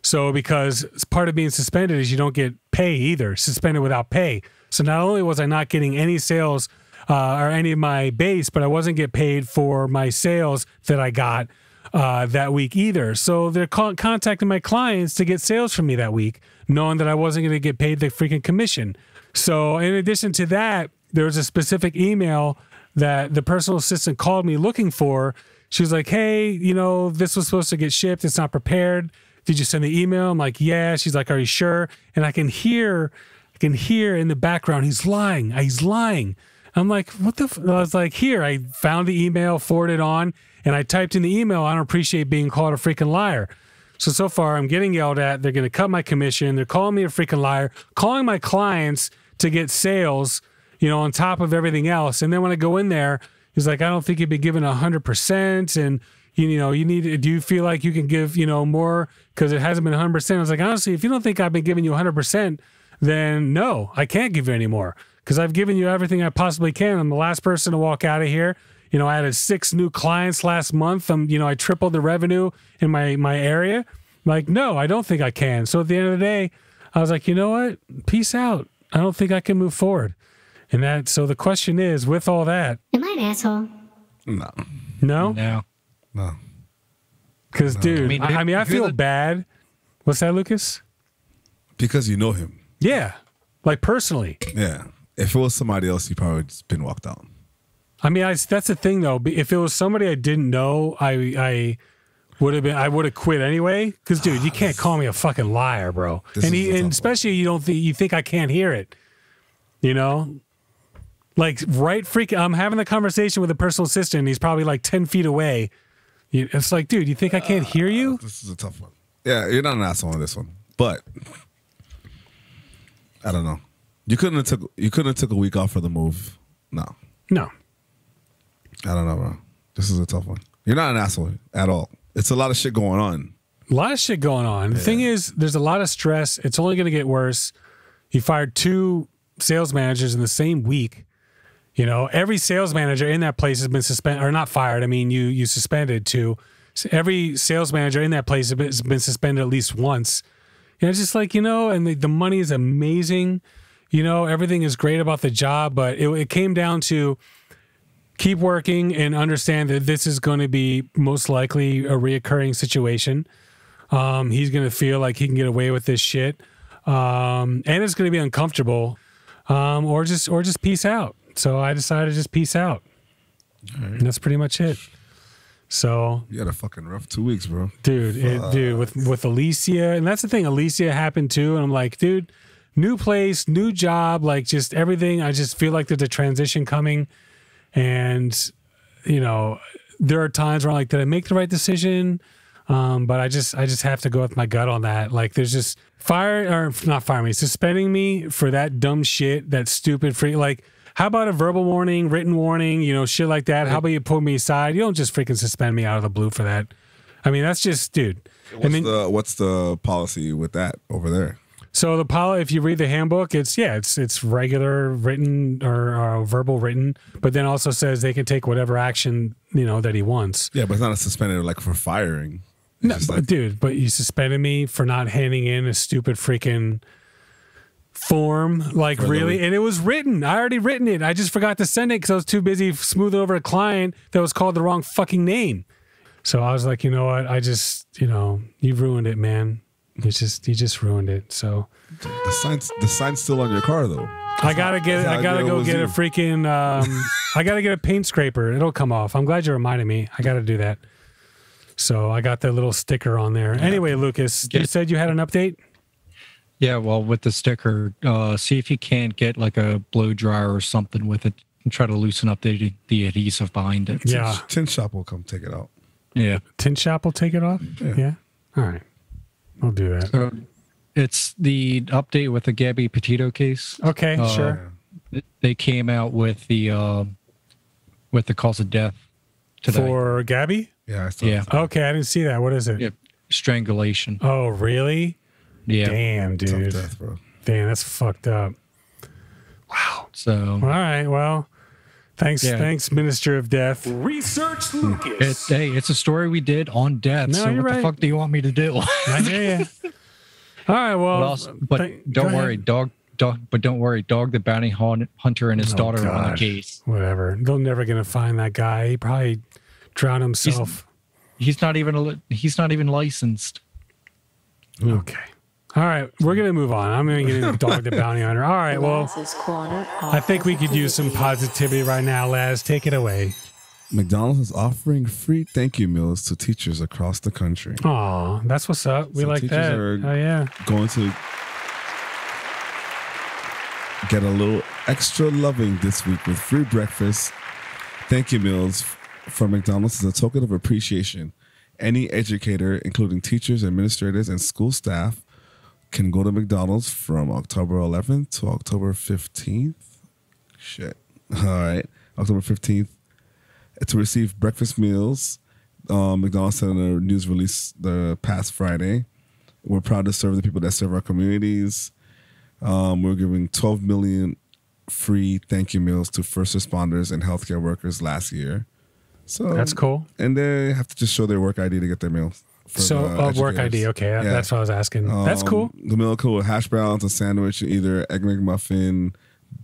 So because part of being suspended is you don't get pay either, suspended without pay. So not only was I not getting any sales or any of my base, but I wasn't getting paid for my sales that I got that week either. So they're contacting my clients to get sales from me that week, knowing that I wasn't going to get paid the freaking commission. So in addition to that, there was a specific email that the personal assistant called me looking for. She was like, hey, you know, this was supposed to get shipped. It's not prepared. Did you send the email? I'm like, yeah. She's like, are you sure? And I can hear in the background, he's lying. He's lying. I'm like, what the I was like, here, I found the email, forwarded on, and I typed in the email, I don't appreciate being called a freaking liar. So far, I'm getting yelled at. They're going to cut my commission. They're calling me a freaking liar, calling my clients to get sales, you know, on top of everything else. And then when I go in there, he's like, I don't think you've been given 100%. And, you know, do you feel like you can give, you know, more because it hasn't been 100%? I was like, honestly, if you don't think I've been giving you 100%, then no, I can't give you any more because I've given you everything I possibly can. I'm the last person to walk out of here. You know, I added 6 new clients last month. You know, I tripled the revenue in my area. Like, no, I don't think I can. So at the end of the day, I was like, you know what? Peace out. I don't think I can move forward. And so the question is, with all that, am I an asshole? No. No? No. Because, dude, I feel bad. What's that, Lucas? Because you know him. Yeah. Like, personally. Yeah. If it was somebody else, you probably just been walked out. I mean, that's the thing, though. If it was somebody I didn't know, I would have quit anyway. Because, dude, you can't call me a fucking liar, bro. And especially you think I can't hear it. You know? Like, I'm having the conversation with a personal assistant, and he's probably like 10 feet away. It's like, dude, you think I can't hear you? This is a tough one. Yeah, you're not an asshole on this one. But, I don't know. You couldn't have took a week off for the move. No. I don't know, bro. This is a tough one. You're not an asshole at all. It's a lot of shit going on. A lot of shit going on. The thing is, there's a lot of stress. It's only going to get worse. He fired 2 sales managers in the same week. You know, every sales manager in that place has been suspended, or not fired. I mean, you suspended 2. Every sales manager in that place has been suspended at least once. You know, it's just like, you know, and the money is amazing. You know, everything is great about the job, but it came down to keep working and understand that this is going to be most likely a reoccurring situation. He's going to feel like he can get away with this shit. And it's going to be uncomfortable, or just peace out. So I decided to just peace out. Right. And that's pretty much it. So you had a fucking rough 2 weeks, bro. Dude, with Alicia, and that's the thing, Alicia happened too. And I'm like, dude, new place, new job, like just everything. I just feel like there's a transition coming. And, you know, there are times where I'm like, did I make the right decision? But I just have to go with my gut on that. Like, there's just suspending me for that dumb shit, that stupid free. Like, how about a verbal warning, written warning, you know, shit like that? How about you pull me aside? You don't just freaking suspend me out of the blue for that. I mean, that's just, dude. What's the policy with that over there? So if you read the handbook, it's regular written or verbal written, but then also says they can take whatever action, you know, that he wants. Yeah, but it's not a suspended like for firing. No, but you suspended me for not handing in a stupid freaking form, like really, and it was written. I already written it. I just forgot to send it because I was too busy smoothing over a client that was called the wrong fucking name. So I was like, you know what? I just, you know, you ruined it, man. You just ruined it. So the sign's still on your car though. I gotta get a freaking I gotta get a paint scraper. It'll come off. I'm glad you reminded me. I gotta do that. So I got that little sticker on there. Yeah. Anyway, Lucas, you said you had an update? Yeah, well, with the sticker, see if you can't get like a blow dryer or something with it and try to loosen up the adhesive behind it. Yeah. Tint shop will come take it out. Yeah. Tint shop will take it off? Yeah. All right. I'll do that. So it's the update with the Gabby Petito case. Okay, sure. They came out with the cause of death today. For Gabby? Yeah, I saw that. Okay, I didn't see that. What is it? Yeah, strangulation. Oh, really? Yeah. Damn, dude. Tough death, bro. Damn, that's fucked up. Wow. So. All right. Well, thanks, Minister of Death. Research Lucas. It's a story we did on death. No, so you're what the fuck do you want me to do? I hear you. All right. Well, don't worry, dog. But don't worry, Dog the Bounty Hunter and his daughter are on the case. Whatever. They're never gonna find that guy. He probably drowned himself. He's not even licensed. Okay. All right, we're gonna move on. I'm gonna get into Dog the Bounty Hunter. All right, well, I think we could use some positivity right now, Laz. Take it away. McDonald's is offering free thank you meals to teachers across the country. Aw, that's what's up. We So like teachers that. are Oh yeah. Going to get a little extra loving this week with free breakfast thank you meals from McDonald's as a token of appreciation. Any educator, including teachers, administrators, and school staff, can go to McDonald's from October 11th to October 15th. Shit. All right. October 15th to receive breakfast meals. McDonald's sent a news release the past Friday. We're proud to serve the people that serve our communities. We're giving 12 million free thank you meals to first responders and healthcare workers last year. So That's cool. And they have to just show their work ID to get their meals. So work ID. Okay, Yeah. that's what I was asking. That's cool. The meal cool with hash browns, a sandwich, either egg McMuffin,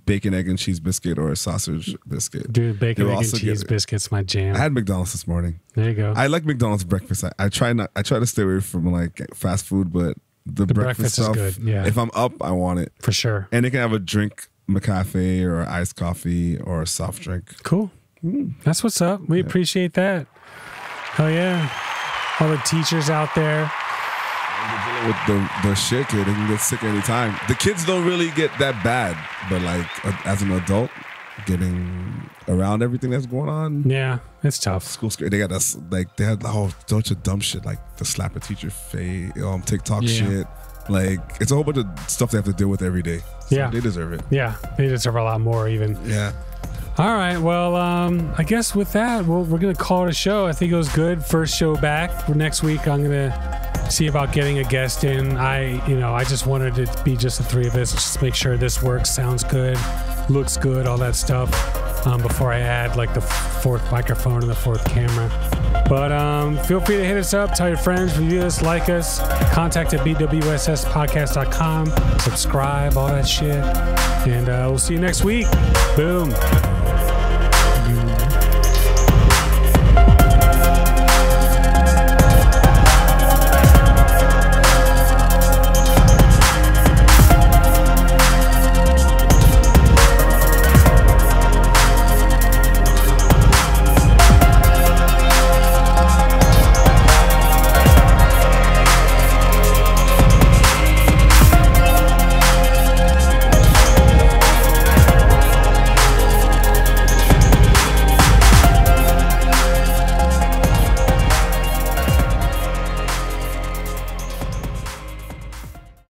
bacon, egg, and cheese biscuit, or a sausage biscuit. Dude, bacon, You'll egg, and also cheese get- biscuits, my jam. I had McDonald's this morning. There you go. I like McDonald's breakfast. I try to stay away from like fast food, but the breakfast breakfast is stuff, good, yeah. If I'm up, I want it. For sure. And they can have a drink, McCafe, or iced coffee, or a soft drink. Cool. That's what's up. We appreciate that. Hell yeah. All the teachers out there. With the shit kid, they can get sick anytime. The kids don't really get that bad, but like as an adult, getting around everything that's going on, Yeah, it's tough. school's great. They got us like they had a whole bunch of dumb shit like the slap a teacher face, TikTok shit. Like it's a whole bunch of stuff they have to deal with every day. So Yeah. they deserve it. Yeah, they deserve a lot more even. Yeah. All right, well, I guess with that, we're going to call it a show. I think it was good. First show back. For next week, I'm going to see about getting a guest in. I just wanted it to be just the three of us. Just make sure this works, sounds good, looks good, all that stuff, before I add like the fourth microphone and the fourth camera. But feel free to hit us up, tell your friends, review us, like us, contact at BWSSpodcast.com, subscribe, all that shit. And we'll see you next week. Boom.